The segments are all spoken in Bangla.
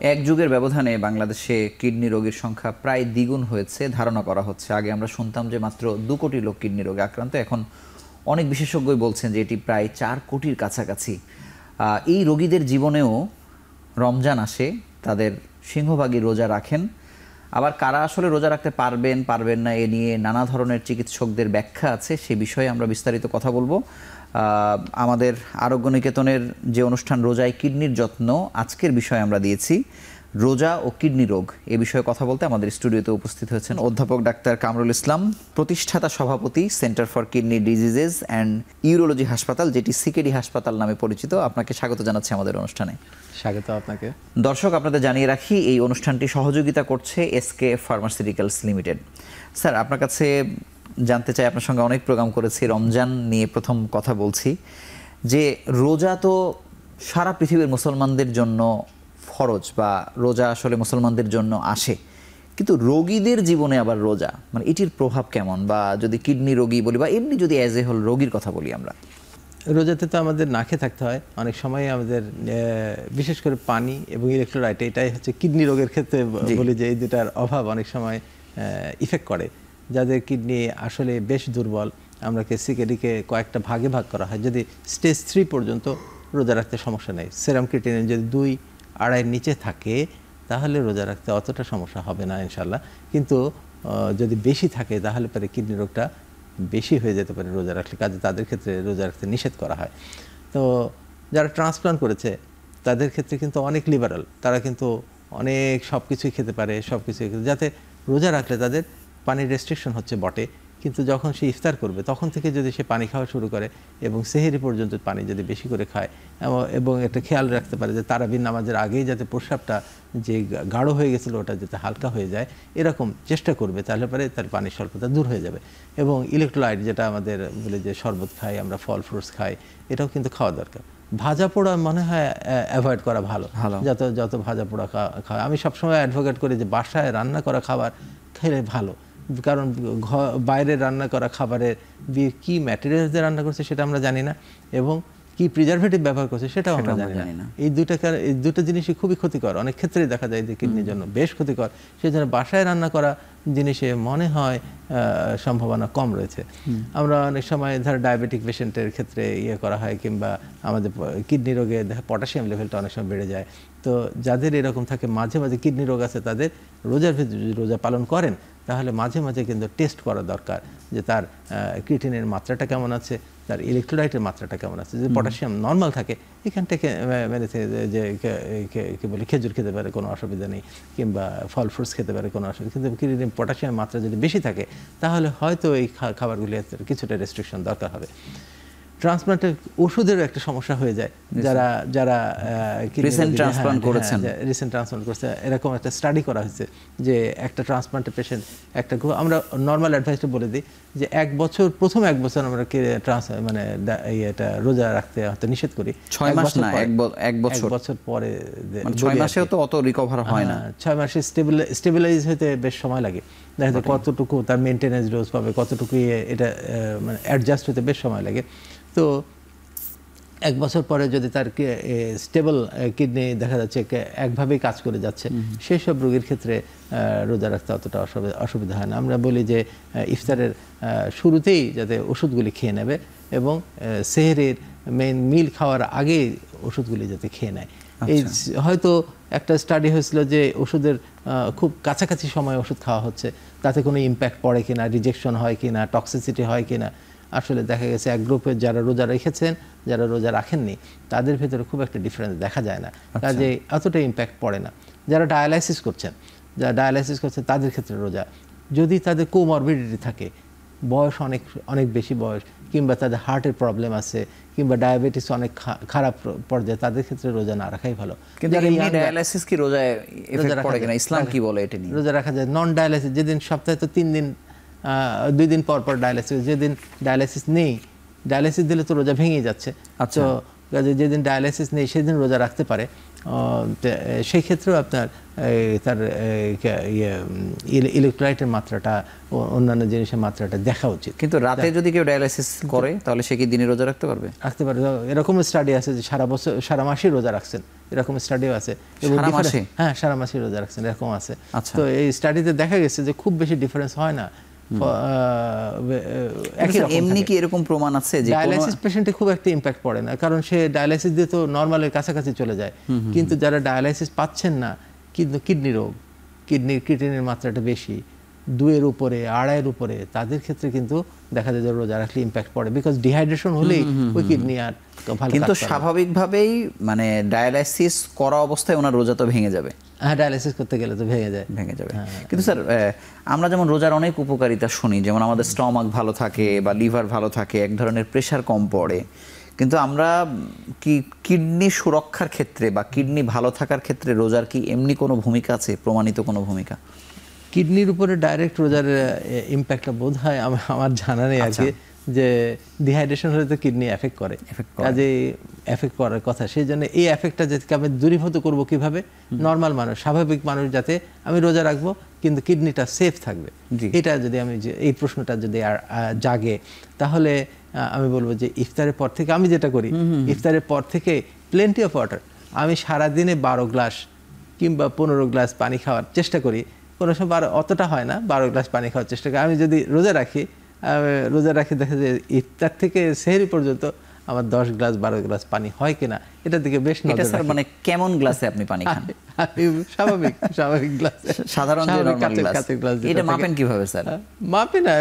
এক যুগের ব্যবধানে বাংলাদেশে কিডনি রোগীর সংখ্যা প্রায় দ্বিগুণ হয়েছে ধারণা করা হচ্ছে। আগে আমরা শুনতাম যে মাত্র 2 কোটি লোক কিডনি রোগে আক্রান্ত, এখন অনেক বিশেষজ্ঞই বলছেন যে এটি প্রায় 4 কোটির কাছাকাছি। এই রোগীদের জীবনেও রমজান আসে, তাদের সিংহভাগই রোজা রাখেন। আবার কারা আসলে রোজা রাখতে পারবেন পারবেন না এ নিয়ে নানা ধরনের চিকিৎসকদের ব্যাখ্যা আছে, সে বিষয়ে আমরা বিস্তারিত কথা বলবো। আমাদের আরোগ্য নিকেতনের যে অনুষ্ঠান রোজায় কিডনির যত্ন, আজকের বিষয়ে আমরা দিয়েছি রোজা ও কিডনি রোগ। এ বিষয়ে কথা বলতে আমাদের স্টুডিওতে উপস্থিত হয়েছেন অধ্যাপক ডাক্তার কামরুল ইসলাম, প্রতিষ্ঠাতা সভাপতি centre for kidney diseases and urology হাসপাতাল, যেটি সিকেডি হাসপাতাল নামে পরিচিত। আপনাকে স্বাগত জানাচ্ছি আমাদের অনুষ্ঠানে। স্বাগত আপনাকে। দর্শক, আপনাদের জানিয়ে রাখি এই অনুষ্ঠানটি সহযোগিতা করছে এসকে ফার্মাসিউটিক্যালস লিমিটেড। স্যার, আপনার কাছে জানতে চাই, আপনার সঙ্গে অনেক প্রোগ্রাম করেছি, রমজান নিয়ে প্রথম কথা বলছি, যে রোজা তো সারা পৃথিবীর মুসলমানদের জন্য ফরজ, বা রোজা আসলে মুসলমানদের জন্য আসে, কিন্তু রোগীদের জীবনে আবার রোজা, মানে এটির প্রভাব কেমন? বা যদি কিডনি রোগী বলি বা এমনি যদি অ্যাজ এ হোল রোগীর কথা বলি, আমরা রোজাতে তো আমাদের না খেয়ে থাকতে হয় অনেক সময়। আমাদের বিশেষ করে পানি এবং ইলেকট্রোলাইট, এটাই হচ্ছে কিডনি রোগের ক্ষেত্রে বলি যে এই দুটার অভাব অনেক সময় ইফেক্ট করে। যাদের কিডনি আসলে বেশ দুর্বল, আমরাকে সিকেডিকে কয়েকটা ভাগে ভাগ করা হয়। যদি স্টেজ 3 পর্যন্ত রোজা রাখতে সমস্যা নেই, সেরাম ক্রিয়েটিনিন যদি 2-2.5 নিচে থাকে তাহলে রোজা রাখতে অতটা সমস্যা হবে না ইনশাল্লাহ। কিন্তু যদি বেশি থাকে তাহলে পরে কিডনি রোগটা বেশি হয়ে যেতে পারে রোজা রাখলে, কাজে তাদের ক্ষেত্রে রোজা রাখতে নিষেধ করা হয়। তো যারা ট্রান্সপ্লান্ট করেছে তাদের ক্ষেত্রে কিন্তু অনেক লিবারাল, তারা কিন্তু অনেক সব কিছুই খেতে পারে, সব কিছুই, যাতে রোজা রাখলে তাদের পানির রেস্ট্রিকশন হচ্ছে বটে, কিন্তু যখন সে ইফতার করবে তখন থেকে যদি সে পানি খাওয়া শুরু করে এবং সেহেরি পর্যন্ত পানি যদি বেশি করে খায় এবং একটা খেয়াল রাখতে পারে যে তারাবির নামাজের আগেই যাতে প্রস্রাবটা যে গাঢ় হয়ে গেছিলো ওটা যাতে হালকা হয়ে যায়, এরকম চেষ্টা করবে, তাহলে পরে তার পানির স্বল্পতা দূর হয়ে যাবে। এবং ইলেকট্রোলাইট, যেটা আমাদের বলে যে শরবত খাই আমরা, ফল ফ্রুটস খাই, এটাও কিন্তু খাওয়া দরকার। ভাজা পোড়া মনে হয় অ্যাভয়েড করা ভালো, যত ভাজা পোড়া খাওয়া। আমি সবসময় অ্যাডভোকেট করি যে বাসায় রান্না করা খাবার খেলে ভালো, কারণ বাইরে রান্না করা খাবারের কি ম্যাটেরিয়ালস দিয়ে রান্না করছে সেটা আমরা জানি না, এবং কি প্রিজারভেটিভ ব্যবহার করছে সেটাও আমরা জানি না। এই দুটো জিনিসই খুবই ক্ষতিকর, অনেক ক্ষেত্রেই দেখা যায় যে কিডনির জন্য বেশ ক্ষতিকর। সেই জন্য বাসায় রান্না করা জিনিসে মনে হয় সম্ভাবনা কম রয়েছে। আমরা অনেক সময় ধর ডায়াবেটিক পেশেন্টের ক্ষেত্রে করা হয়, কিংবা আমাদের কিডনি রোগে পটাশিয়াম লেভেলটা অনেক সময় বেড়ে যায়। তো যাদের এরকম থাকে, মাঝে মাঝে কিডনি রোগ আছে, তাদের রোজা পালন করেন তাহলে মাঝে মাঝে কিন্তু টেস্ট করা দরকার যে তার ক্রিয়েটিনের মাত্রাটা কেমন আছে, তার ইলেকট্রোলাইটের মাত্রাটা কেমন আছে। যদি পটাশিয়াম নর্মাল থাকে, এখান থেকে মেরেছে যে কি বলে খেজুর খেতে পারে, কোনো অসুবিধা নেই, কিংবা ফল ফ্রুটস খেতে পারে, কোনো অসুবিধা। কিন্তু ক্রিয়েটিন পটাশিয়াম মাত্রা যদি বেশি থাকে তাহলে হয়তো এই খাবারগুলি কিছুটা রেস্ট্রিকশন দরকার হবে। ট্রান্সপ্লান্টের ওষুধেরও একটা সমস্যা হয়ে যায়। যারা রিসেন্ট ট্রান্সপ্লান্ট করছে, এরকম একটা স্টাডি করা হয়েছে যে একটা ট্রান্সপ্লান্টের পেশেন্ট, একটা আমরা নর্মাল অ্যাডভাইসটা বলে দিই যে প্রথম এক বছর আমরা মানে এটা রোজা রাখতে হয়তো নিষেধ করি। 6 মাস না, এক বছর পরে, 6 মাসেও তো অত রিকভার হয় না। 6 মাসে স্টেবিলাইজ হতে বেশ সময় লাগে। দেখা যায় কতটুকু তার মেনটেন্যান্স ডোজ পাবে, কতটুকু এটা মানে অ্যাডজাস্ট হতে বেশ সময় লাগে। তো 1 বছর পরে যদি তার স্টেবল কিডনি দেখা যাচ্ছে একভাবেই কাজ করে যাচ্ছে, সেই সব রোগীর ক্ষেত্রে রোজা রাখতে অতটা অসুবিধা হয় না। আমরা বলি যে ইফতারের শুরুতেই যাতে ওষুধগুলি খেয়ে নেবে, এবং সেহরির মেইন মিল খাওয়ার আগে ওষুধগুলি যাতে খেয়ে নেয়। এই হয়তো একটা স্টাডি হয়েছিল যে ওষুধের খুব কাছাকাছি সময় ওষুধ খাওয়া হচ্ছে, তাতে কোনো ইম্প্যাক্ট পড়ে কিনা, রিজেকশন হয় কিনা, টক্সিসিটি হয় কিনা। আসলে দেখা গেছে এক গ্রুপে যারা রোজা রেখেছেন, যারা রোজা রাখেননি, তাদের ভেতরে খুব একটা ডিফারেন্স দেখা যায় না, কাজে এতটা ইম্প্যাক্ট পড়ে না। যারা ডায়ালাইসিস করছেন তাদের ক্ষেত্রে রোজা, যদি তাদের কোমরবিডিটি থাকে, বয়স অনেক বেশি বয়স, কিংবা তাদের হার্টের প্রবলেম আছে, কিংবা ডায়াবেটিস অনেক খারাপ পর্যায়ে, তাদের ক্ষেত্রে রোজা না রাখাই ভালো। কিন্তু ডায়ালাইসিস কি রোজায় এফেক্ট পড়ে কিনা, ইসলাম কি বলে এটা নিয়ে? রোজা রাখা যায়। নন ডায়ালাইসিস যেদিন সপ্তাহে তো 3 দিন, 2 দিন পর পর ডায়ালাইসিস, যেদিন ডায়ালাইসিস নেই, ডায়ালাইসিস দিলে তো রোজা ভেঙে যাচ্ছে। তো যেদিন ডায়ালাইসিস নেই সেদিন রোজা রাখতে পারে। সেই ক্ষেত্রেও আপনার তার ইলেকট্রোলাইটের মাত্রাটা অন্যান্য জিনিসের মাত্রাটা দেখা উচিত। কিন্তু রাতে যদি কেউ ডায়ালাইসিস করে তাহলে সে কি দিনে রোজা রাখতে পারবে? রাখতে পারে। এরকম স্টাডি আছে যে সারা বছর সারা মাসেই রোজা রাখছেন, এরকম স্টাডিও আছে। হ্যাঁ, সারা মাসে রোজা রাখছেন, এরকম আছে। তো এই স্টাডিতে দেখা গেছে যে খুব বেশি ডিফারেন্স হয় না। এমনি কি এরকম প্রমাণ আছে যে ডায়ালাইসিস পেশেন্টে খুব একটা ইম্প্যাক্ট পড়ে না, কারণ সে ডায়ালাইসিস দিয়ে তো নর্মালের কাছাকাছি চলে যায়। কিন্তু যারা ডায়ালাইসিস পাচ্ছেন না, কিন্তু কিডনি রোগ, কিডনির ক্রিয়েটিনের মাত্রাটা বেশি, 2-এর উপরে, 2.5-এর উপরে, তাদের ক্ষেত্রে কিন্তু দেখা যায় যে রোজা রাখলে ইম্প্যাক্ট পড়ে, বিকজ ডিহাইড্রেশন হলেই ওই কিডনি আর ভালো। কিন্তু স্বাভাবিকভাবেই মানে ডায়ালাইসিস করা অবস্থায় ওনার রোজা তো ভেঙে যাবে। হ্যাঁ, ডায়ালাইসিস করতে গেলে তো ভেঙে যাবে। কিন্তু স্যার, আমরা যেমন রোজার অনেক উপকারিতা শুনি, যেমন আমাদের স্টমাক ভালো থাকে বা লিভার ভালো থাকে, এক ধরনের প্রেশার কম পড়ে, কিন্তু আমরা কি কিডনি সুরক্ষার ক্ষেত্রে বা কিডনি ভালো থাকার ক্ষেত্রে রোজার কি এমনি কোনো ভূমিকা আছে, প্রমাণিত কোনো ভূমিকা? কিডনির উপরে ডাইরেক্ট রোজার ইম্প্যাক্টটা বোধ হয় আমার জানা নেই আর কি, যে ডিহাইড্রেশন হলে তো কিডনি এফেক্ট করে, কাজে এফেক্ট করার কথা। সেই জন্য এই এফেক্টটা যাতে আমি দূরীভূত করবো কিভাবে, নর্মাল মানুষ, স্বাভাবিক মানুষ যাতে আমি রোজা রাখবো কিন্তু কিডনিটা সেফ থাকবে, এটা যদি আমি এই প্রশ্নটা যদি জাগে, তাহলে আমি বলবো যে ইফতারের পর থেকে আমি যেটা করি, ইফতারের পর থেকে প্লেন্টি অফ ওয়াটার, আমি সারাদিনে 12 গ্লাস কিংবা 15 গ্লাস পানি খাওয়ার চেষ্টা করি। কোনো সময় অতটা হয় না, 12 গ্লাস পানি খাওয়ার চেষ্টা করি। আমি যদি রোজা রাখি দেখা যায় ইফতার থেকে সেহরি পর্যন্ত আমার 10 গ্লাস 12 গ্লাস পানি হয় কিনা, এটার দিকে বেশ নজর রাখি। মানে কেমন গ্লাসে আপনি পানি খান? স্বাভাবিক গ্লাস, সাধারণ যে নরমাল গ্লাস। এটা মাপেন কিভাবে স্যার? মাপে না,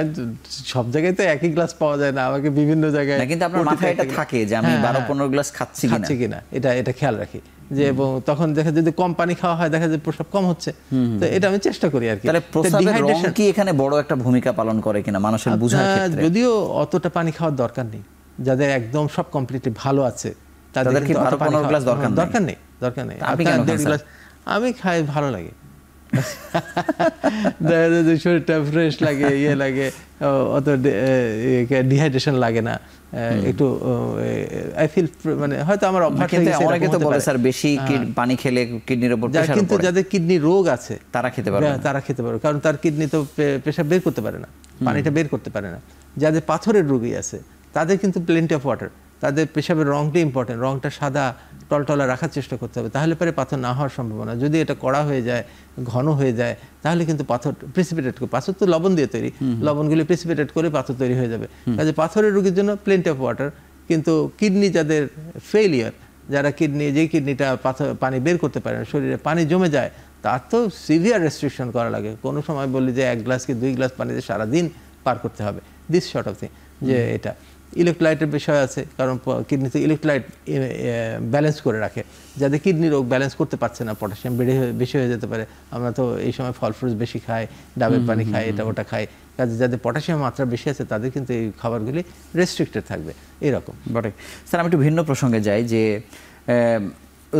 সব জায়গায় তো একই গ্লাস পাওয়া যায় না, আমাকে বিভিন্ন জায়গায়। কিন্তু আপনার মাথায় এটা থাকে যে আমি 12-15 গ্লাস খাচ্ছি কিনা, এটা খেয়াল রাখি যে, এবং তখন দেখা যদি কম পানি খাওয়া হয় দেখা যায় প্রস্রাব কম হচ্ছে, তো এটা আমি চেষ্টা করি আর কি। তাহলে প্রস্রাবের রং কি এখানে বড় একটা ভূমিকা পালন করে কিনা মানুষের বোঝার ক্ষেত্রে? যদিও অতটা পানি খাওয়ার দরকার নেই, যাদের একদম সব কমপ্লিটলি ভালো আছে তাদের কি 12-15 গ্লাস দরকার নেই। আমি খাই, ভালো লাগে, শরীরটা ফ্রেশ লাগে, লাগে, অত ডিহাইড্রেশন লাগে না, একটু আই ফিল, মানে হয়তো আমার অভ্যাস হয়ে গেছে। অনেকে তো বলে স্যার বেশি পানি খেলে কিডনির উপর প্রেসার পড়ে, কিন্তু যাদের কিডনি রোগ আছে তারা খেতে পারবে, কারণ তার কিডনি তো প্রেসার বের করতে পারে না, পানিটা বের করতে পারে না। যাদের পাথরের রোগী আছে তাদের কিন্তু প্লেন্টি অফ ওয়াটার, তাদের পেশাবের রংটা ইম্পর্টেন্ট, রংটা সাদা টলটলা রাখার চেষ্টা করতে হবে, তাহলে পরে পাথর না হওয়ার সম্ভাবনা। যদি এটা কড়া হয়ে যায়, ঘন হয়ে যায়, তাহলে কিন্তু পাথর প্রেসিপিটেট করে, পাথর তো লবণ দিয়ে তৈরি, লবণগুলি প্রেসিপিটেট করে পাথর তৈরি হয়ে যাবে। কাজে পাথরের রোগীর জন্য প্লেন্টি অফ ওয়াটার। কিন্তু কিডনি যাদের ফেইলিয়ার, যারা যেই কিডনিটা পানি বের করতে পারে না, শরীরে পানি জমে যায়, তার তো সিভিয়ার রেস্ট্রিকশন করা লাগে। কোনো সময় বলি যে 1 গ্লাস কি 2 গ্লাস পানিতে সারাদিন পার করতে হবে, দিস শর্ট অফ থিং। যে এটা ইলেকট্রোলাইটের বিষয় আছে, কারণ কিডনিতে ইলেকট্রোলাইট ব্যালেন্স করে রাখে। যাদের কিডনি রোগ ব্যালেন্স করতে পারছে না, পটাশিয়াম বেশি হয়ে যেতে পারে। আমরা তো এই সময় ফল ফ্রুটস বেশি খাই, ডাবের পানি খাই, এটা ওটা খাই, কাজে যাদের পটাশিয়াম মাত্রা বেশি আছে তাদের কিন্তু এই খাবারগুলি রেস্ট্রিক্টেড থাকবে, এরকম। বটে স্যার, আমি একটু ভিন্ন প্রসঙ্গে যাই, যে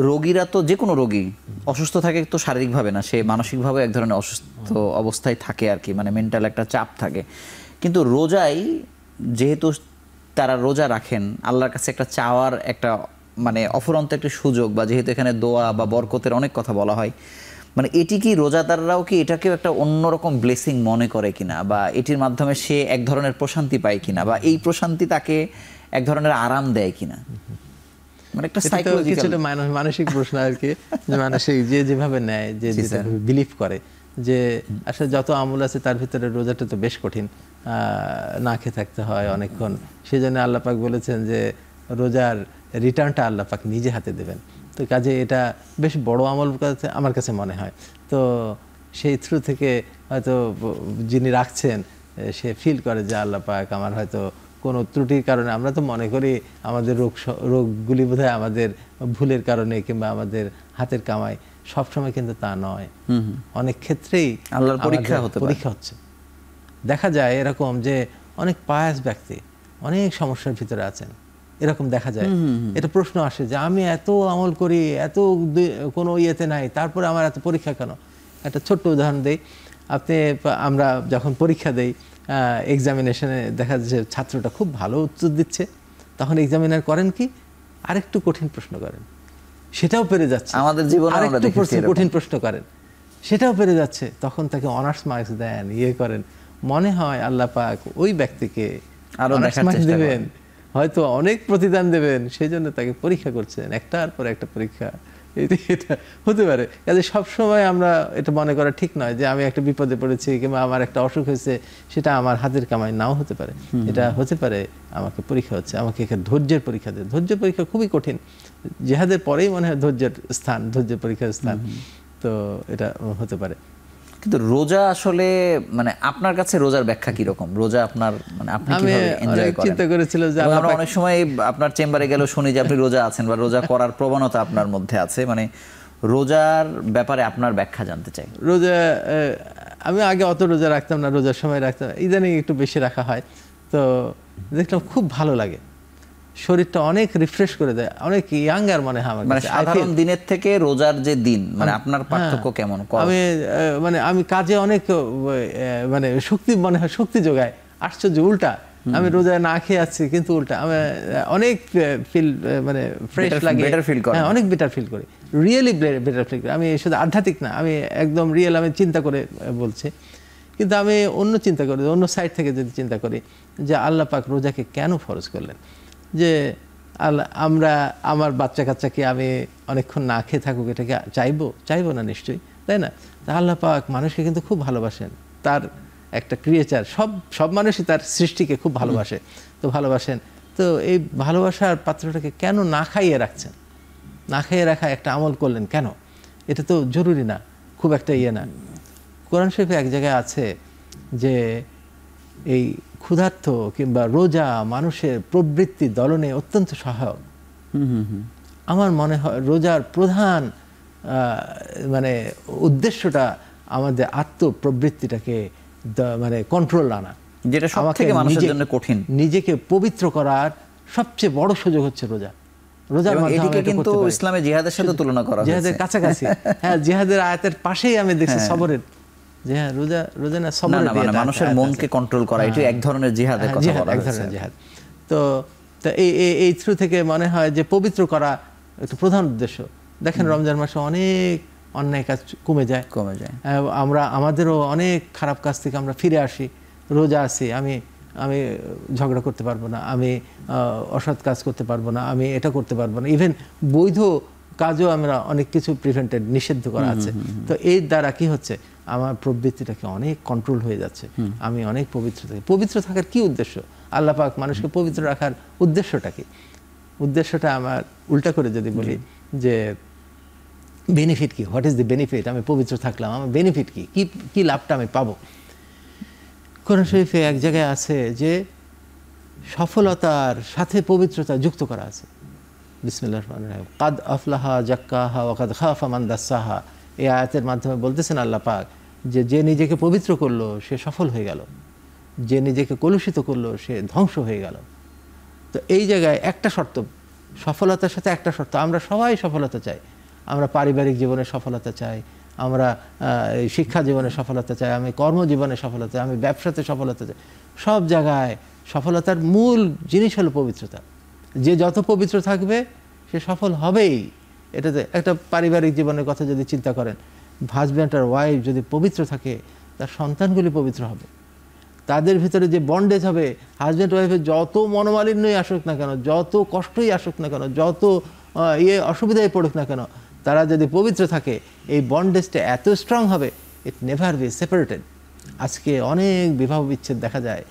রোগীরা তো, যে কোনো রোগী অসুস্থ থাকে তো শারীরিকভাবে না, সে মানসিকভাবে এক ধরনের অসুস্থ অবস্থায় থাকে আর কি, মানে মেন্টাল একটা চাপ থাকে। কিন্তু রোজায় যেহেতু তারা রোজা রাখেন, আল্লাহর কাছে একটা চাওয়ার একটা মানে অফুরন্ত একটা সুযোগ, বা যেহেতু এখানে দোয়া বা বরকতের অনেক কথা বলা হয়, মানে এটি কি রোজাদাররাও কি এটাকেও একটা অন্যরকম ব্লেসিং মনে করে কিনা, বা এটির মাধ্যমে সে এক ধরনের প্রশান্তি পায় কিনা, বা এই প্রশান্তি তাকে এক ধরনের আরাম দেয় কিনা? মানে একটা সাইকোলজিক্যাল মানসিক প্রশ্ন আর কি, যে মানসিক যেভাবে নেয়, যে বিলিভ করে যে আসলে যত আমল আছে তার ভিতরে রোজাটা তো বেশ কঠিন, না খেয়ে থাকতে হয় অনেকক্ষণ। সেই জন্য আল্লাহ পাক বলেছেন যে রোজার রিটার্নটা আল্লাহ পাক নিজে হাতে দেবেন। তো কাজে এটা বেশ বড় আমল আমার কাছে মনে হয়। তো সেই থ্রু থেকে হয়তো যিনি রাখছেন সে ফিল করে যে আল্লাহ পাক আমার হয়তো কোনো ত্রুটির কারণে, আমরা তো মনে করি আমাদের রোগগুলি বোধহয় আমাদের ভুলের কারণে কিংবা আমাদের হাতের কামাই, সবসময় কিন্তু তা নয়। অনেক ক্ষেত্রেই আল্লাহর পরীক্ষা হচ্ছে। দেখা যায় এরকম যে অনেক পায়াস ব্যক্তি অনেক সমস্যার ভিতরে আছেন, এরকম দেখা যায়। এটা প্রশ্ন আসে যে আমি এত আমল করি, এত কোনো ইয়েতে নাই, তারপরে আমার এত পরীক্ষা কেন? একটা ছোট্ট উদাহরণ দেই। আমরা যখন পরীক্ষা দেই, এক্সামিনেশনে দেখা যাচ্ছে ছাত্রটা খুব ভালো উত্তর দিচ্ছে, তখন এক্সামিনার করেন কি, আরেকটু কঠিন প্রশ্ন করেন, সেটাও পেরে যাচ্ছে, আমাদের জীবনে আমরা আরেকটু দেখেছি এরকম। কঠিন প্রশ্ন করেন, সেটাও পেরে যাচ্ছে, তখন তাকে অনার্স মার্কস দেন, করেন, মনে হয় আল্লাহ পাক ওই ব্যক্তিকে আরো অনার্স দেখার মার্কস চেষ্টা দেবেন, করেন। হয়তো অনেক প্রতিদান দেবেন, সেই জন্য তাকে পরীক্ষা করছেন, একটার পর একটা পরীক্ষা। এটা হতে পারে। কাজে সবসময় আমরা এটা মনে করা ঠিক নয় যে আমি একটা বিপদে পড়েছি কিংবা আমার একটা অসুখ হয়েছে, সেটা আমার হাতের কামাই নাও হতে পারে। এটা হতে পারে আমাকে পরীক্ষা হচ্ছে, আমাকে এখানে ধৈর্যের পরীক্ষা দেয়। ধৈর্যের পরীক্ষা খুবই কঠিন, জিহাদের পরেই মনে হয় ধৈর্যের স্থান, ধৈর্যের পরীক্ষার স্থান। তো এটা হতে পারে। কিন্তু রোজা আসলে মানে আপনার কাছে রোজার ব্যাখ্যা কি রকম? রোজা আপনার মানে আপনি কিভাবে এনজয় করেন? চিন্তা করেছিলাম যে আমরা অনেক সময় আপনার চেম্বারে গেলেও শুনি যে আপনি রোজা আছেন বা রোজা করার প্রবণতা আপনার মধ্যে আছে, মানে রোজার ব্যাপারে আপনার ব্যাখ্যা জানতে চাই। রোজা আমি আগে অত রোজা রাখতাম না, রোজার সময় রাখতাম, ইদানিং একটু বেশি রাখা হয়। তো দেখলাম খুব ভালো লাগে, শরীরটা অনেক রিফ্রেশ করে দেয়, অনেক ইয়াঙ্গার মনে হয় আমার মানে কাছে। সাধারণ দিনের থেকে রোজার যে দিন, মানে আপনার পার্থক্য কেমন? আমি কাজে অনেক মানে শক্তি মনে হয়, শক্তি যোগায়। আশ্চর্য, উল্টা আমি রোজায় না খেয়ে আছি কিন্তু উল্টা আমি অনেক ফিল মানে ফ্রেশ লাগে, অনেক বেটার ফিল করি, রিয়েলি বেটার ফিল করি। আমি শুধু আধ্যাত্মিক না, আমি একদম রিয়েল, আমি চিন্তা করে বলছি। কিন্তু আমি অন্য চিন্তা করি, অন্য সাইড থেকে যদি চিন্তা করি যে আল্লাহ পাক রোজাকে কেন ফরজ করলেন, যে আমরা আমার বাচ্চা কাচ্চাকে আমি অনেকক্ষণ না খেয়ে থাকুক এটাকে চাইবো না নিশ্চয়ই, তাই না? তা আল্লাহ পাক মানুষকে কিন্তু খুব ভালোবাসেন, তার একটা ক্রিয়েচার, সব মানুষই তার সৃষ্টিকে খুব ভালোবাসে, তো ভালোবাসেন। তো এই ভালোবাসার পাত্রটাকে কেন না খাইয়ে রাখছেন? না খাইয়ে রাখা একটা আমল করলেন কেন? এটা তো জরুরি না, খুব একটা না। কোরআন শরীফে এক জায়গায় আছে যে এই ক্ষুধার্ত কিংবা রোজা মানুষের প্রবৃত্তি দলনে অত্যন্ত সহায়ক। আমার মনে হয় রোজার প্রধান মানে উদ্দেশ্যটা আমাদের আত্মপ্রবৃত্তিটাকে মানে কন্ট্রোল আনা, যেটা সবথেকে মানুষের জন্য কঠিন। নিজেকে পবিত্র করার সবচেয়ে বড় সুযোগ হচ্ছে রোজা। রোজার মাধ্যমে কিন্তু ইসলামে জিহাদের সাথে তুলনা করা হয়েছে, জিহাদের কাছাকাছি। হ্যাঁ, জিহাদের আয়াতের পাশেই আমি দেখছি সবরের, যে হ্যাঁ রোজা না সবর, মানে মানুষের মনকে কন্ট্রোল করা, এটা এক ধরনের জিহাদের কথা বলা হয়েছে। জিহাদ তো এই থ্রু থেকে মনে হয় যে পবিত্র করা একটা প্রধান উদ্দেশ্য। দেখেন রমজান মাসে অনেক অন্যায় কাজ কমে যায়। আমরা আমাদেরও অনেক খারাপ কাজ থেকে আমরা ফিরে আসি, রোজা আছি, আমি ঝগড়া করতে পারবো না, আমি অসৎ কাজ করতে পারবো না, আমি এটা করতে পারবো না, ইভেন বৈধ কাজও আমরা অনেক কিছু প্রিভেন্টেড, নিষিদ্ধ করা আছে। তো এর দ্বারা কি হচ্ছে, আমার প্রবৃত্তিটাকে অনেক কন্ট্রোল হয়ে যাচ্ছে, আমি অনেক পবিত্র থাকি। পবিত্র থাকার কি উদ্দেশ্য? আল্লাহ পাক মানুষকে পবিত্র রাখার উদ্দেশ্যটা কি? উদ্দেশ্যটা আমার উল্টা করে যদি বলি যে বেনিফিট কি, হোয়াট ইজ দ্য বেনিফিট? আমি পবিত্র থাকলাম, আমার বেনিফিট কি, কি লাভটা আমি পাবো? কোরআন শরীফে এক জায়গায় আছে যে সফলতার সাথে পবিত্রতা যুক্ত করা আছে। বিসমিল্লাহির রহমানির রহিম, কাদ আফলাহা জাক্কাহা ওয়া কাদ খাফা মান দাসসাহা। এই আয়াতের মাধ্যমে বলতেছেন আল্লাহ পাক যে নিজেকে পবিত্র করলো সে সফল হয়ে গেল, যে নিজেকে কলুষিত করলো সে ধ্বংস হয়ে গেল। তো এই জায়গায় একটা শর্ত, সফলতার সাথে একটা শর্ত, আমরা সবাই সফলতা চাই, আমরা পারিবারিক জীবনে সফলতা চাই, আমরা শিক্ষা জীবনে সফলতা চাই, আমি কর্মজীবনে সফলতা চাই, আমি ব্যবসাতে সফলতা চাই। সব জায়গায় সফলতার মূল জিনিস হলো পবিত্রতা। যে যত পবিত্র থাকবে সে সফল হবেই। এটাতে একটা পারিবারিক জীবনের কথা যদি চিন্তা করেন, হাজব্যান্ড আর ওয়াইফ যদি পবিত্র থাকে, তার সন্তানগুলি পবিত্র হবে, তাদের ভিতরে যে বন্ডেজ হবে, হাজব্যান্ড ওয়াইফের যত মনোমালিন্যই আসুক না কেন, যত কষ্টই আসুক না কেন, যত অসুবিধায় পড়ুক না কেন, তারা যদি পবিত্র থাকে, এই বন্ডেজটা এত স্ট্রং হবে, ইট নেভার বি সেপারেটেড। আজকে অনেক বিবাহ বিচ্ছেদ দেখা যায়,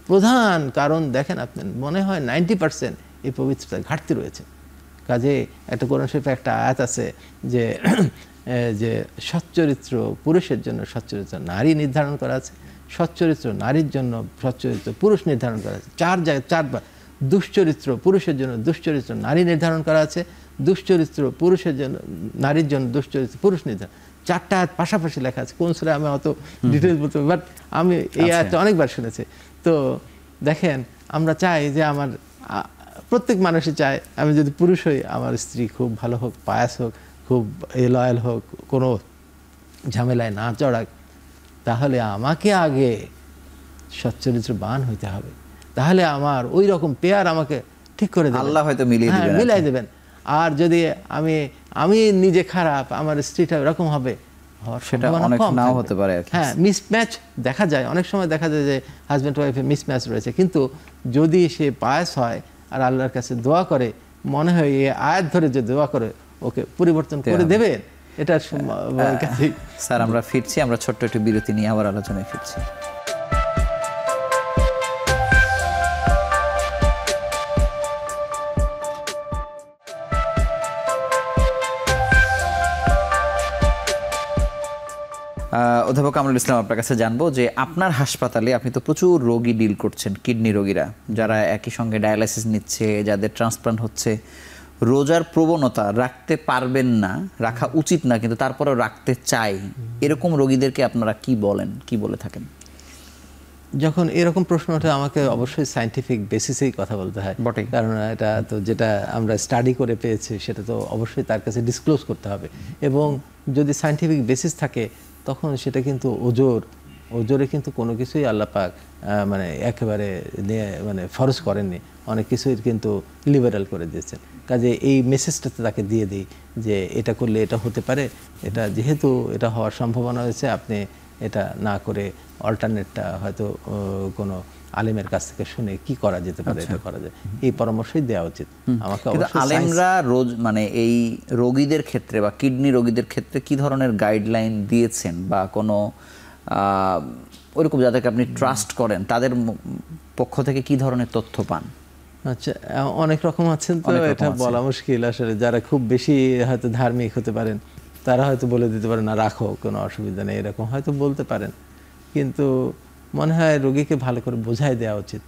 প্রধান কারণ দেখেন আপনি, মনে হয় 90% এই পবিত্রতার ঘাটতি রয়েছে। কাজে একটা কোরআন শরীফে একটা আয়াত আছে যে সচ্চরিত্র পুরুষের জন্য সচ্চরিত্র নারী নির্ধারণ করা আছে, সচ্চরিত্র নারীর জন্য সচ্চরিত্র পুরুষ নির্ধারণ করা আছে। চারবার দুশ্চরিত্র পুরুষের জন্য দুশ্চরিত্র নারী নির্ধারণ করা আছে, দুশ্চরিত্র পুরুষের জন্য নারীর জন্য দুশ্চরিত্র পুরুষ নির্ধারণ। চারটা আয়াত পাশাপাশি লেখা আছে। কোন সূরা আমি অত ডিটেলস বলতে, বাট আমি এই আয়াতটা অনেকবার শুনেছি। তো দেখেন, আমরা চাই যে আমার প্রত্যেক মানুষই চায় আমি যদি পুরুষ হই, আমার স্ত্রী খুব ভালো হোক, পায়াস হোক, খুব লয়াল হোক, কোনো ঝামেলায় না চড়াক। তাহলে আমাকে আগে সচ্চরিত্রবান হইতে হবে, তাহলে আমার ওই রকম পেয়ার আমাকে ঠিক করে দেবেন, আল্লাহ হয়তো মিলাই দেবেন। আর যদি আমি নিজে খারাপ, আমার স্ত্রীটা এরকম হবে, সেটা অনেক নাও হতে পারে আর কি। হ্যাঁ, মিসম্যাচ দেখা যায়, অনেক সময় দেখা যায় যে হাজব্যান্ড ওয়াইফে মিসম্যাচ রয়েছে, কিন্তু যদি সে পায়েস হয় আর আল্লাহর কাছে দোয়া করে, মনে হয় এই আয়াত ধরে যে দোয়া করে ওকে পরিবর্তন করে দেবেন। এটা স্যার আমরা ফিরছি, আমরা ছোট্ট একটু বিরতি নিয়ে আবার আলোচনায় ফিরছি। অধ্যাপক কামরুল ইসলাম, আপনার কাছে জানবো যে আপনার হাসপাতালে আপনি তো প্রচুর রোগী ডিল করছেন, কিডনি রোগীরা যারা একই সঙ্গে ডায়ালাইসিস নিচ্ছে, যাদের ট্রান্সপ্লান্ট হচ্ছে, রোজার প্রবণতা রাখতে পারবেন না, রাখা উচিত না, কিন্তু তারপরেও রাখতে চাই, এরকম রোগীদেরকে আপনারা কি বলেন, কি বলে থাকেন? যখন এরকম প্রশ্ন ওঠে আমাকে অবশ্যই সায়েন্টিফিক বেসিসেই কথা বলতে হয়, কারণ এটা তো যেটা আমরা স্টাডি করে পেয়েছি সেটা তো অবশ্যই তার কাছে ডিসক্লোজ করতে হবে, এবং যদি সায়েন্টিফিক বেসিস থাকে তখন সেটা কিন্তু ওজোরে কিন্তু কোনো কিছুই আল্লাহ পাক মানে একেবারে মানে ফরজ করেননি, অনেক কিছুই কিন্তু লিবারাল করে দিয়েছেন। কাজে এই মেসেজটাতে তাকে দিয়ে দিই যে এটা করলে এটা হতে পারে, এটা যেহেতু এটা হওয়ার সম্ভাবনা হয়েছে, আপনি এটা না করে অল্টারনেটটা হয়তো কোনো আলেমের কাছ থেকে শুনে কি করা যেতে পারে এটা করা যায়, এই পরামর্শই দেওয়া উচিত। আমাকে আলেমরা রোজ মানে এই রোগীদের ক্ষেত্রে বা কিডনি রোগীদের ক্ষেত্রে কি ধরনের গাইডলাইন দিয়েছেন, বা কোনো ওইরকম যাদেরকে আপনি ট্রাস্ট করেন তাদের পক্ষ থেকে কি ধরনের তথ্য পান? আচ্ছা, অনেক রকম আছেন, তো এটা বলা মুশকিল আসলে। যারা খুব বেশি হয়তো ধার্মিক হতে পারেন তারা হয়তো বলে দিতে পারেন না রাখো, কোনো অসুবিধা নেই, এরকম হয়তো বলতে পারেন, কিন্তু মনে হয় রোগীকে ভালো করে বোঝাই দেওয়া উচিত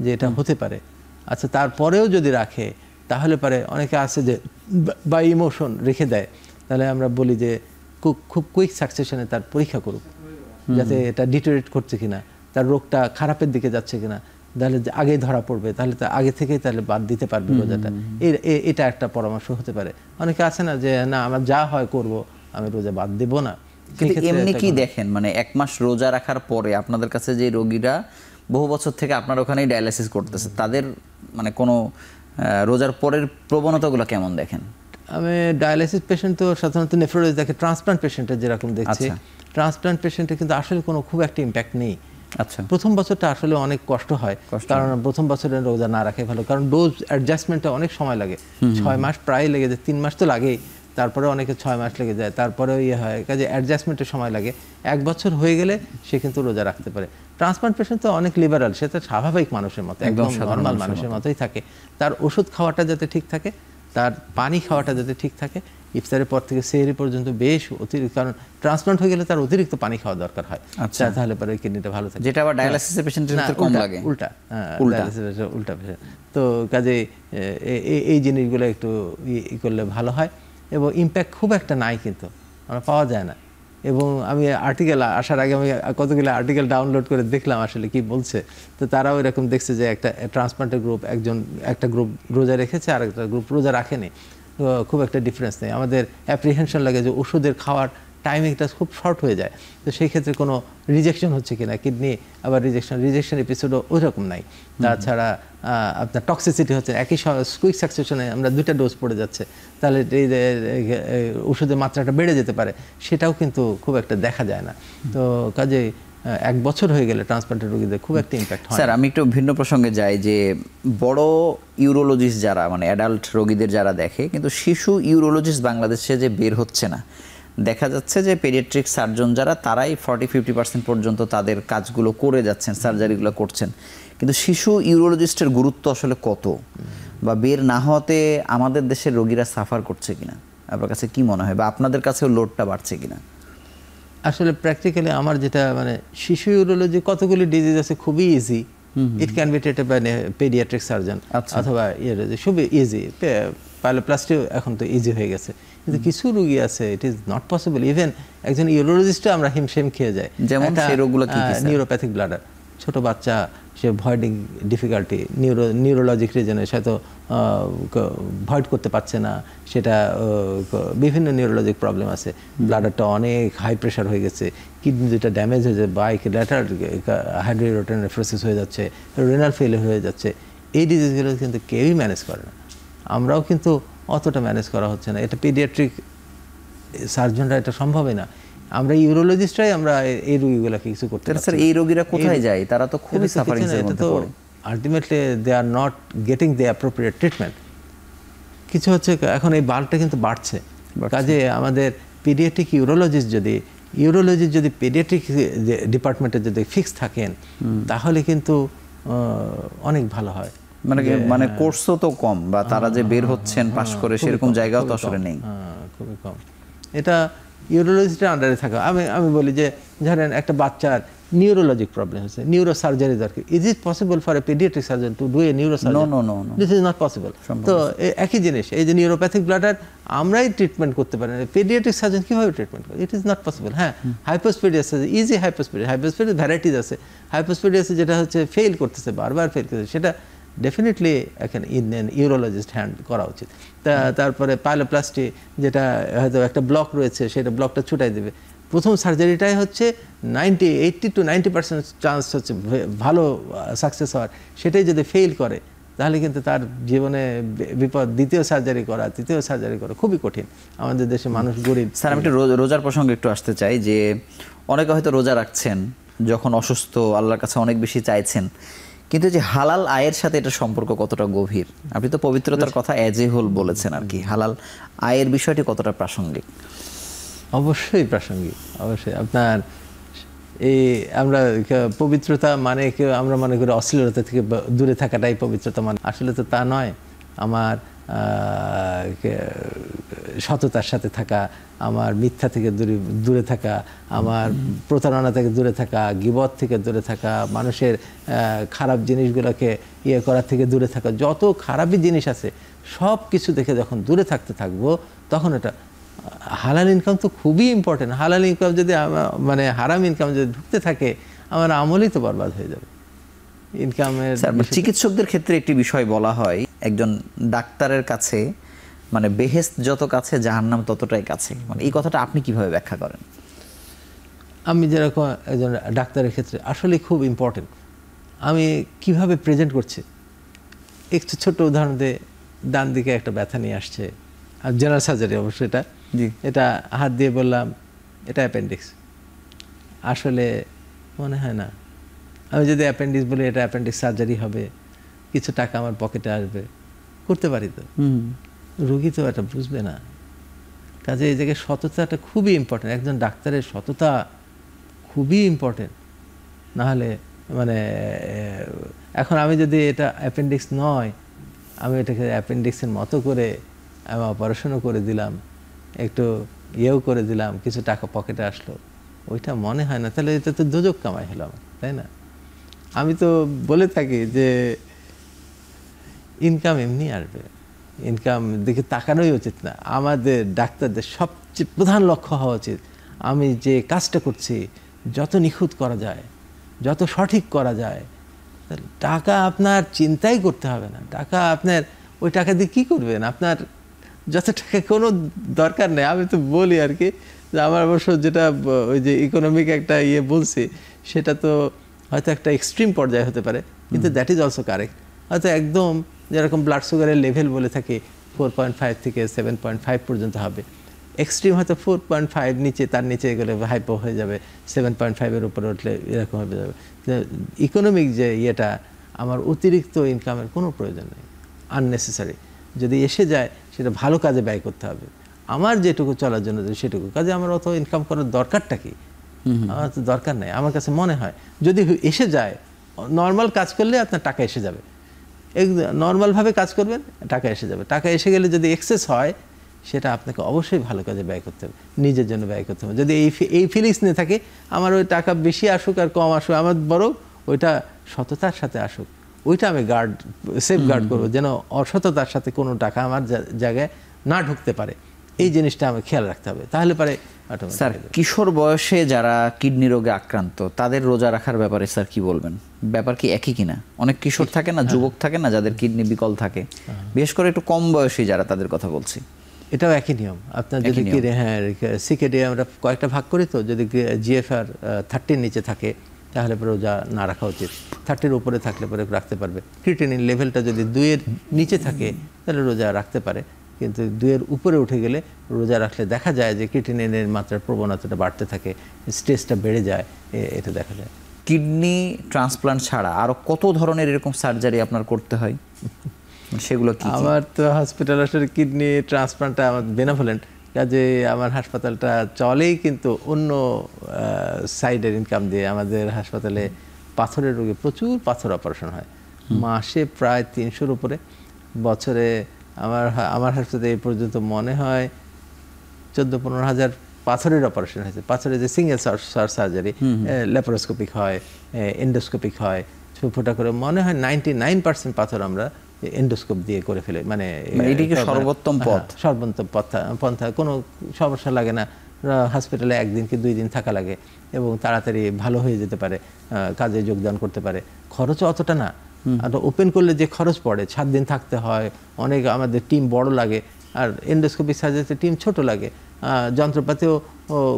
যে এটা হতে পারে। আচ্ছা, তারপরেও যদি রাখে তাহলে পারে, অনেকে আছে যে বাই ইমোশন রেখে দেয়, তাহলে আমরা বলি যে খুব কুইক সাকসেশনে তার পরীক্ষা করুক, যাতে এটা ডিটোরেট করছে কিনা, তার রোগটা খারাপের দিকে যাচ্ছে কিনা, তাহলে আগেই ধরা পড়বে, তাহলে আগে থেকেই তাহলে বাদ দিতে পারবে রোজাটা। এটা একটা পরামর্শ হতে পারে। অনেকে আছে না যে না আমার যা হয় করব, আমি রোজা বাদ দেব না। কিন্তু এমনি কি দেখেন, মানে 1 মাস রোজা রাখার পরে আপনাদের কাছে যে রোগীরা বহু বছর থেকে আপনার ওখানেই ডায়ালাইসিস করতেছে, তাদের মানে কোনো রোজার পরের প্রবণতাগুলো কেমন দেখেন? আমি ডায়ালাইসিস পেশেন্ট তো সাধারণত নেফ্রোলজি দেখে, ট্রান্সপ্লান্ট পেশেন্টের যেরকম দেখছি, ট্রান্সপ্লান্ট পেশেন্টের কিন্তু আসলে কোনো খুব একটা ইম্প্যাক্ট নেই। আচ্ছা, প্রথম বছরটা আসলে অনেক কষ্ট হয়, কারণ প্রথম বছরের রোজা না রাখাই ভালো, কারণ ডোজ অ্যাডজাস্টমেন্টে অনেক সময় লাগে, 6 মাস প্রায় লেগে যায়, 3 মাস তো লাগেই, তারপরে অনেকে 6 মাস লেগে যায়, তারপরে হয়, কাজে অ্যাডজাস্টমেন্টের সময় লাগে। 1 বছর হয়ে গেলে সে কিন্তু রোজা রাখতে পারে। ট্রান্সপ্লান্ট পেশেন্ট তো অনেক লিবারাল, সে তো স্বাভাবিক মানুষের মতো, একদম নর্মাল মানুষের মতোই থাকে। তার ওষুধ খাওয়াটা যাতে ঠিক থাকে, তার পানি খাওয়াটা যাতে ঠিক থাকে, ইফতারের পর থেকে সেহরি পর্যন্ত বেশ অতিরিক্ত, কারণ ট্রান্সপ্লান্ট হয়ে গেলে তার অতিরিক্ত পানি খাওয়া দরকার হয়, তাহলে পরে কিডনিটা ভালো থাকে, যেটা আবার ডায়ালাইসিসের পেশেন্টের ক্ষেত্রে কম লাগে। উল্টা পেশেন্ট তো, কাজে এই জিনিসগুলো একটু করলে ভালো হয়, এবং ইম্প্যাক্ট খুব একটা নাই কিন্তু আমরা পাওয়া যায় না। এবং আমি আর্টিকেল আসার আগে আমি কতগুলো আর্টিকেল ডাউনলোড করে দেখলাম আসলে কি বলছে, তো তারাও এরকম দেখছে যে একটা ট্রান্সপ্লান্টের গ্রুপ, একটা গ্রুপ রোজা রেখেছে আর একটা গ্রুপ রোজা রাখেনি, খুব একটা ডিফারেন্স নেই। আমাদের অ্যাপ্রিহেনশন লাগে যে ওষুধের খাওয়ার টাইমিংটা খুব শর্ট হয়ে যায়, তো সেই ক্ষেত্রে কোনো রিজেকশন হচ্ছে কিনা কিডনি, আবার রিজেকশন এপিসোডও ওই রকম নাই। তাছাড়া আপনার টক্সিসিটি হচ্ছে, একই কুইক সাকসেশনে আমরা 2টা ডোজ পড়ে যাচ্ছে, তাহলে এই ওষুধের মাত্রাটা বেড়ে যেতে পারে, সেটাও কিন্তু খুব একটা দেখা যায় না। তো কাজে 1 বছর হয়ে গেলে ট্রান্সপ্লান্টের রোগীদের খুব একটা ইম্প্যাক্ট হয়। স্যার আমি একটু ভিন্ন প্রসঙ্গে যাই, যে বড় ইউরোলজিস্ট যারা মানে অ্যাডাল্ট রোগীদের যারা দেখে, কিন্তু শিশু ইউরোলজিস্ট বাংলাদেশে যে বের হচ্ছে না, দেখা যাচ্ছে যে পেডিয়াট্রিক সার্জন যারা, তারাই 40-50% পর্যন্ত তাদের কাজগুলো করে যাচ্ছেন, সার্জারিগুলো করছেন, কিন্তু শিশু ইউরোলজিস্টের গুরুত্ব আসলে কত, বা বের না হওয়াতে আমাদের দেশের রোগীরা সাফার করছে কিনা, আপনার কাছে কি মনে হয়, বা আপনাদের কাছেও লোডটা বাড়ছে কিনা? আসলে প্র্যাকটিক্যালি আমার যেটা মানে শিশু ইউরোলজি কতগুলি ডিজিজ আছে খুবই easy, it can be treated by paediatric surgeon, অথবা খুবই ইজি, পাইলোপ্লাস্টিও এখন তো ইজি হয়ে গেছে, কিন্তু কিছু রোগী আছে it is not possible, even একজন ইউরোলজিস্টও আমরা হিমশেম খেয়ে যাই। যেমন সেই রোগগুলো কি? নিউরোপ্যাথিক ব্লাডার, ছোট বাচ্চা, সে ভয়েডিং ডিফিকাল্টি, নিউরোলজিক রিজনে হয়তো ভয়েড করতে পারছে না, সেটা বিভিন্ন নিউরোলজিক প্রবলেম আছে, ব্লাডারটা অনেক হাই প্রেশার হয়ে গেছে, কিডনি যেটা ড্যামেজ হয়ে যায়, ল্যাটারাল হাইড্রোরোটেন নেফ্রোসিস হয়ে যাচ্ছে, রেনাল ফেলিয়ার হয়ে যাচ্ছে, এই ডিজিজগুলো কিন্তু কেউই ম্যানেজ করে না। আমরাও কিন্তু অতটা ম্যানেজ করা হচ্ছে না। এটা পিডিয়াট্রিক সার্জনরা এটা সম্ভবই না। আমরা ইউরোলজিস্টরাই আমরা এই রোগীগুলোকে কিছু করতে পারছি। স্যার এই রোগীরা কোথায় যায়? তারা তো খুবই সাফারিং এর মধ্যে পড়ে। Ultimately they are not getting the appropriate treatment. কিছু হচ্ছে এখন এই বাল্বটা কিন্তু বাড়ছে, কাজে আমাদের পিডিয়াট্রিক ইউরোলজিস্ট যদি পিডিয়াট্রিক ডিপার্টমেন্টে যদি ফিক্স থাকেন তাহলে কিন্তু অনেক ভালো হয়। মানে কোর্সও তো কম, বা তারা যে বের হচ্ছেন পাশ করে সেরকম জায়গাও তো আসলে নেই, খুবই কম। এটা ইউরোলজিস্টের আন্ডারে থাকা। আমি বলি যে ধরেন একটা বাচ্চার নিউরোলজিক প্রবলেম হচ্ছে, নিউরো সার্জারি দরকার। Is it possible for a paediatric surgeon to do a neuro surgery? No, this is not possible. তো একই জিনিস, এই যে নিউরোপ্যাথিক ব্লাডার আমরাই ট্রিটমেন্ট করতে পারি না, পিডিয়াট্রিক সার্জন কিভাবে ট্রিটমেন্ট করে? It is not possible. হ্যাঁ, হাইপোস্পিডিয়াসিস, ইজি হাইপোস্পিডিয়াস ভ্যারাইটিস আছে। হাইপোস্পিডিয়াসিস যেটা হচ্ছে ফেল করতেছে, বারবার ফেল করতেছে, সেটা ডেফিনেটলি এখন ইউরোলজিস্ট হ্যান্ড করা উচিত। তারপরে পাইলোপ্লাস্টি, যেটা হয়তো একটা ব্লক রয়েছে, সেটা ব্লকটা ছুটাই দেবে। প্রথম সার্জারিটাই হচ্ছে 80 to 90% চান্স হচ্ছে ভালো সাকসেস হওয়ার। সেটাই যদি ফেল করে তাহলে কিন্তু তার জীবনে বিপদ। দ্বিতীয় সার্জারি করা, তৃতীয় সার্জারি করা খুবই কঠিন। আমাদের দেশে মানুষ গরিব। স্যার আমি একটু রোজার প্রসঙ্গে একটু আসতে চাই, যে অনেকে হয়তো রোজা রাখছেন যখন অসুস্থ, আল্লাহর কাছে অনেক বেশি চাইছেন, কিন্তু যে হালাল আয়ের সাথে এটা সম্পর্ক কতটা গভীর? আপনি তো পবিত্রতার কথা এজ এ হোল বলেছেন আর কি, হালাল আয়ের বিষয়টি কতটা প্রাসঙ্গিক? অবশ্যই প্রাসঙ্গিক, অবশ্যই। আপনার এই আমরা পবিত্রতা মানে আমরা মনে করি অশ্লীলতা থেকে দূরে থাকাটাই পবিত্রতা, মানে আসলে তো তা নয়। আমার সততার সাথে থাকা, আমার মিথ্যা থেকে দূরে থাকা, আমার প্রতারণা থেকে দূরে থাকা, গীবত থেকে দূরে থাকা, মানুষের খারাপ জিনিসগুলোকে করার থেকে দূরে থাকা, যত খারাপই জিনিস আছে সব কিছু থেকে যখন দূরে থাকতে থাকবো, তখন এটা হালাল ইনকাম তো খুবই ইম্পর্টেন্ট। হালাল ইনকাম যদি মানে হারাম ইনকাম যদি ঢুকতে থাকে, আমার আমলই তো বরবাদ হয়ে যাবে। ইনকামের চিকিৎসকদের ক্ষেত্রে একটি বিষয় বলা হয়, একজন ডাক্তারের কাছে মানে বেহেশত যত কাছে, জাহান্নাম ততটাই কাছে। মানে এই কথাটা আপনি কিভাবে ব্যাখ্যা করেন? আমি যেরকম একজন ডাক্তারের ক্ষেত্রে আসলে খুব ইম্পর্টেন্ট আমি কিভাবে প্রেজেন্ট করছি। একটু ছোট্ট উদাহরণ দিয়ে, ডান দিকে একটা ব্যথা নিয়ে আসছে, আর জেনারেল সার্জারি অবশ্যই এটা হাত দিয়ে বললাম এটা অ্যাপেন্ডিক্স। আসলে মনে হয় না। আমি যদি অ্যাপেন্ডিক্স বলি এটা অ্যাপেন্ডিক্স সার্জারি হবে, কিছু টাকা আমার পকেটে আসবে, করতে পারি তো। রোগী তো এটা বুঝবে না। কাজে এই জায়গায় সততাটা খুবই ইম্পর্টেন্ট। একজন ডাক্তারের সততা খুবই ইম্পর্টেন্ট। নাহলে মানে এখন আমি যদি এটা অ্যাপেন্ডিক্স নয়, আমি এটাকে অ্যাপেন্ডিক্সের মতো করে আমি অপারেশনও করে দিলাম, একটু করে দিলাম, কিছু টাকা পকেটে আসলো, ওইটা মনে হয় না। তাহলে এটা তো দোজক কামাই হলো আমার, তাই না? আমি তো বলে থাকি যে ইনকাম এমনি আসবে, ইনকাম দিকে তাকানোই উচিত না। আমাদের ডাক্তারদের সবচেয়ে প্রধান লক্ষ্য হওয়া উচিত আমি যে কাজটা করছি যত নিখুঁত করা যায়, যত সঠিক করা যায়। টাকা আপনার চিন্তাই করতে হবে না। টাকা আপনার, ওই টাকা দিয়ে কী করবেন? আপনার যত টাকা কোনো দরকার নেই। আমি তো বলি আর কি, যে আমার অবশ্য যেটা ওই যে ইকোনমিক একটা বলছি, সেটা তো হয়তো একটা এক্সট্রিম পর্যায়ে হতে পারে, কিন্তু দ্যাট ইজ অলসো কারেক্ট। হয়তো একদম যেরকম ব্লাড সুগারের লেভেল বলে থাকি 4.5 থেকে 7.5 পর্যন্ত হবে। এক্সট্রিম হয়তো 4.5 নিচে, তার নিচে গেলে হাইপো হয়ে যাবে, 7.5-এর উপরে উঠলে এরকম হয়ে যাবে। ইকোনমিক যে আমার অতিরিক্ত ইনকামের কোনো প্রয়োজন নেই, আননেসেসারি। যদি এসে যায় সেটা ভালো কাজে ব্যয় করতে হবে। আমার যেটুকু চলার জন্য সেটুকু কাজে আমার অত ইনকাম করার দরকারটা কি? আমার তো দরকার নেই। আমার কাছে মনে হয় যদি এসে যায়, নর্মাল কাজ করলে আপনার টাকা এসে যাবে, নর্মালভাবে কাজ করবেন, টাকা এসে যাবে। টাকা এসে গেলে যদি এক্সেস হয়, সেটা আপনাকে অবশ্যই ভালো কাজে ব্যয় করতে হবে, নিজের জন্য ব্যয় করতে হবে। যদি এই ফিলিংস নিয়ে থাকে আমার ওই টাকা বেশি আসুক আর কম আসুক, আমার বরং ওইটা সততার সাথে আসুক, ওইটা আমি সেফ গার্ড করবো, যেন অসততার সাথে কোনো টাকা আমার জায়গায় না ঢুকতে পারে। এই জিনিসটা আমার খেয়াল রাখতে হবে। তাহলে পরে স্যার, কিশোর বয়সে যারা কিডনি রোগে আক্রান্ত তাদের রোজা রাখার ব্যাপারে স্যার কি বলবেন? ব্যাপার কি একই কিনা? অনেক কিশোর থাকে না, যুবক থাকে না, যাদের কিডনি বিকল থাকে, বিশেষ করে একটু কম বয়সী যারা, তাদের কথা বলছি। এটাও একই নিয়ম। আপনার যদি সিকেডি আমরা কয়েকটা ভাগ করি, তো যদি GFR 30 নিচে থাকে তাহলে পরে রোজা না রাখা উচিত। 30-র উপরে থাকলে পরে রাখতে পারবে। ক্রিটিনিন লেভেলটা যদি 2-এর নিচে থাকে তাহলে রোজা রাখতে পারে। কিন্তু 2-এর উপরে উঠে গেলে রোজা রাখলে দেখা যায় যে ক্রিয়েটিনিনের মাত্রার প্রবণতাটা বাড়তে থাকে, স্ট্রেসটা বেড়ে যায়, এটা দেখা যায়। কিডনি ট্রান্সপ্লান্ট ছাড়া আরো কত ধরনের এরকম সার্জারি আপনার করতে হয়, সেগুলো কি? আমার তো হসপিটাল আসলে কিডনি ট্রান্সপ্লান্টটা আমার বেনাভোলেন্ট, কাজে আমার হাসপাতালটা চলেই কিন্তু অন্য সাইডের ইনকাম দিয়ে। আমাদের হাসপাতালে পাথরের রোগে প্রচুর পাথর অপারেশন হয়, মাসে প্রায় 300-র উপরে। বছরে আমার হাসপাতালে এই পর্যন্ত মনে হয় 14-15 হাজার পাথরের অপারেশন হয়েছে। পাথরের যে সিঙ্গেল সার্জারি, ল্যাপারোস্কোপিক হয়, এন্ডোস্কোপিক হয়, ছোটফোটা করে মনে হয় 99% পাথর আমরা এন্ডোস্কোপ দিয়ে করে ফেলে। মানে এদিকে সর্বোত্তম পথ, সর্বোত্তম পন্থা, কোনো সমস্যা লাগে না। হসপিটালে 1 দিন কি 2 দিন থাকা লাগে এবং তাড়াতাড়ি ভালো হয়ে যেতে পারে, কাজে যোগদান করতে পারে। খরচ অতটা না, আর ওপেন করলে যে খরচ পড়ে, 7 দিন থাকতে হয়, অনেক আমাদের টিম বড় লাগে, আর এন্ডোস্কোপিক সার্জারিতে টিম ছোট লাগে। যন্ত্রপাতিও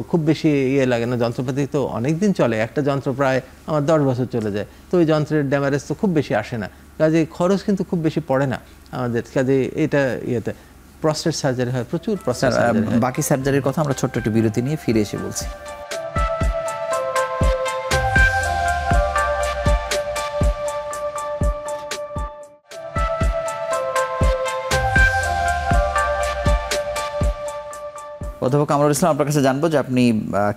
খুব বেশি লাগে না, যন্ত্রপাতি তো অনেক দিন চলে, একটা যন্ত্র প্রায় আমার 10 বছর চলে যায়, তো ওই যন্ত্রের ড্যামারেজ তো খুব বেশি আসে না, কাজে খরচ কিন্তু খুব বেশি পড়ে না আমাদের। কাজে এটা প্রস্টেট সার্জারি হয়, প্রচুর প্রস্টেট সার্জারি হয়। বাকি সার্জারির কথা আমরা ছোট্ট একটু বিরতি নিয়ে ফিরে এসে বলছি। অধ্যাপক কামরুল ইসলাম, আপনার কাছে জানবো যে আপনি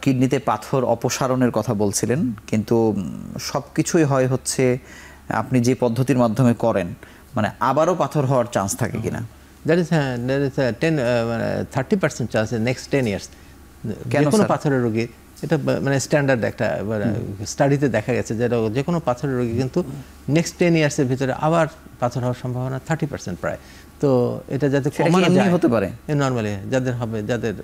কিডনিতে পাথর অপসারণের কথা বলছিলেন, কিন্তু সব কিছুই হয় হচ্ছে আপনি যে পদ্ধতির মাধ্যমে করেন, মানে আবারও পাথর হওয়ার চান্স থাকে কিনা? There is a 30% chance next 10 years. কেন কোনো স্যার? পাথরের রোগী, এটা মানে স্ট্যান্ডার্ড একটা স্টাডিতে দেখা গেছে যে কোনো পাথরের রোগী কিন্তু নেক্সট 10 ইয়ার্সের ভিতরে আবার পাথর হওয়ার সম্ভাবনা 30% প্রায়। তো এটা যাতে কমানো যায়, হতে পারে নর্মালি যাদের হবে, যাদের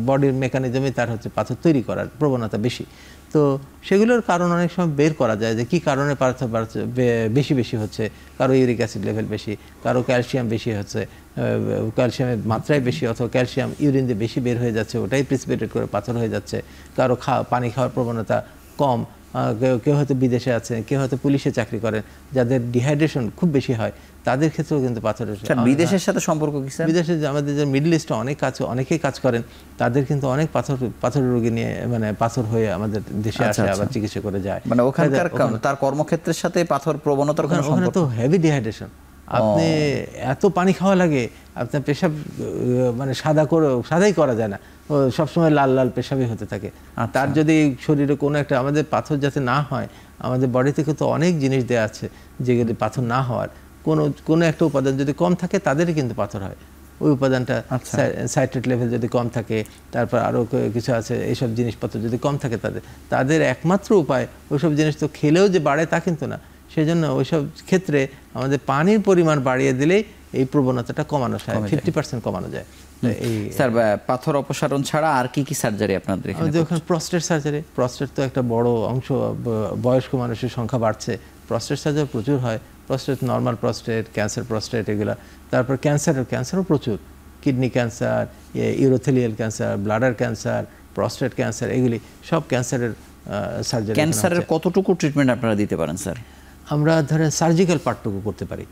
বডির মেকানিজমে তার হচ্ছে পাথর তৈরি করার প্রবণতা বেশি, তো সেগুলোর কারণ অনেক সময় বের করা যায় যে কি কারণে পাথর বেশি বেশি হচ্ছে। কারো ইউরিক অ্যাসিড লেভেল বেশি, কারো ক্যালসিয়াম বেশি হচ্ছে, ক্যালসিয়ামের মাত্রায় বেশি, অথবা ক্যালসিয়াম ইউরিন দিয়ে বেশি বের হয়ে যাচ্ছে, ওটাই প্রিসিপিটেট করে পাথর হয়ে যাচ্ছে। কারো পানি খাওয়ার প্রবণতা কম, কেউ হয়তো বিদেশে আছে, কেউ হয়তো পুলিশে চাকরি করেন, যাদের ডিহাইড্রেশন খুব বেশি হয়, তাদের ক্ষেত্রেও কিন্তু পাথরের। বিদেশের সাথে সম্পর্ক কি স্যার? বিদেশে আমাদের যে মিডল ইস্টে অনেকেই কাজ করেন, তাদের কিন্তু অনেক পাথরের রোগী নিয়ে, মানে পাথর হয়ে আমাদের দেশে আসে, আবার চিকিৎসা করে যায়। মানে ওখানকার তার কর্মক্ষেত্রের সাথে পাথর প্রবণতার কোনো সম্পর্ক? ওখানে তো হেভি ডিহাইড্রেশন, আপনি এত পানি খাওয়া লাগে, আপনার পেশাব মানে সাদাই করা যায় না, সবসময় লাল লাল পেশাবই হতে থাকে। তার যদি শরীরে কোনো একটা, আমাদের পাথর যাতে না হয়, আমাদের বডি থেকে তো অনেক জিনিস দেওয়া আছে যেগুলি পাথর না হওয়ার, কোনো একটা উপাদান যদি কম থাকে তাদেরই কিন্তু পাথর হয়। ওই উপাদানটা সাইট্রেট লেভেল যদি কম থাকে, তারপর আরও কিছু আছে, এইসব জিনিসপত্র যদি কম থাকে তাদের একমাত্র উপায়, ওইসব জিনিস তো খেলেও যে বাড়ে তা কিন্তু না। সেই জন্য ওইসব ক্ষেত্রে আমাদের পানির পরিমাণ বাড়িয়ে দিলেই এই প্রবণতাটা কমানো যায়, 50% কমানো যায়। স্যার, পাথর অপসারণ ছাড়া আর কি কি সার্জারি আপনাদের এখানে? আমাদের ওখানে প্রস্টেট সার্জারি, প্রস্টেট তো একটা বড় অংশ, বয়স্ক মানুষের সংখ্যা বাড়ছে, প্রস্টেট সার্জারি প্রচুর হয়। Prostate, normal prostate, cancer prostate, এগুলা। তারপর ক্যান্সারও প্রচুর, kidney cancer, urothelial cancer, bladder cancer, prostate cancer, এগুলি সব ক্যান্সারের সার্জারি। ক্যান্সারের কতটুকু ট্রিটমেন্ট আপনারা দিতে পারেন স্যার? আমরা ধরেন সার্জিক্যাল পার্টটুকু করতে পারি,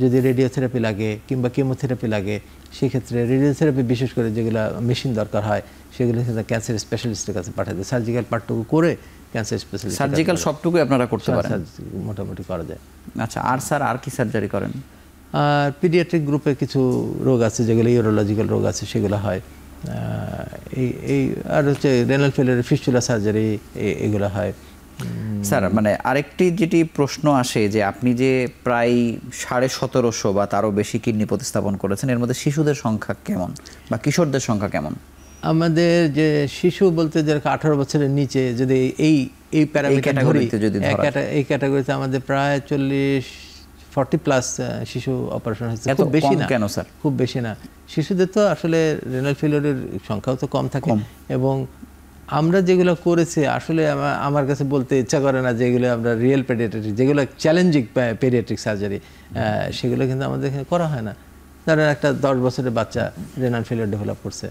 যদি রেডিওথেরাপি লাগে কিংবা কেমোথেরাপি লাগে, সেক্ষেত্রে রেডিওথেরাপি বিশেষ করে যেগুলো মেশিন দরকার হয় সেগুলো ক্যান্সার স্পেশালিস্টের কাছে পাঠাতে, সার্জিক্যাল পার্টটুকু করে ক্যান্সার স্পেশালিস্ট। সার্জিক্যাল সবটুকুই আপনারা করতে পারেন? মোটামুটি করা যায়। আচ্ছা, আর স্যার আর কি সার্জারি করেন? আর পিডিয়াট্রিক গ্রুপে কিছু রোগ আছে যেগুলো ইউরোলজিক্যাল রোগ আছে, সেগুলো হয়। আর হচ্ছে রেনাল ফেলিয়ার, ফিস্টুলা সার্জারি, এগুলো হয়। স্যার, মানে আরেকটি যেটি প্রশ্ন আসে যে আপনি যে প্রায় 1750 বা তারও বেশি কিডনি প্রতিস্থাপন করেছেন, এর মধ্যে শিশুদের সংখ্যা কেমন বা কিশোরদের সংখ্যা কেমন? আমাদের যে শিশু বলতে যে 18 বছরের নিচে, যদি এই প্যারামিটার ধরি, এই ক্যাটাগরিতে আমাদের প্রায় 40+ শিশু অপারেশন হয়েছে। খুব বেশি না। কেন স্যার? খুব বেশি না। শিশুদের তো আসলে রেনাল ফেলিওরের সংখ্যাও তো কম থাকে, এবং আমরা যেগুলো করেছি আসলে আমার কাছে বলতে ইচ্ছা করে না যেগুলো আমরা রিয়েল পেডিয়াট্রিক, যেগুলো চ্যালেঞ্জিং পেডিয়াট্রিক সার্জারি, সেগুলো কিন্তু আমাদের এখানে করা হয় না। ধরেন একটা 10 বছরের বাচ্চা রেনাল ফেলিওর ডেভেলপ করছে,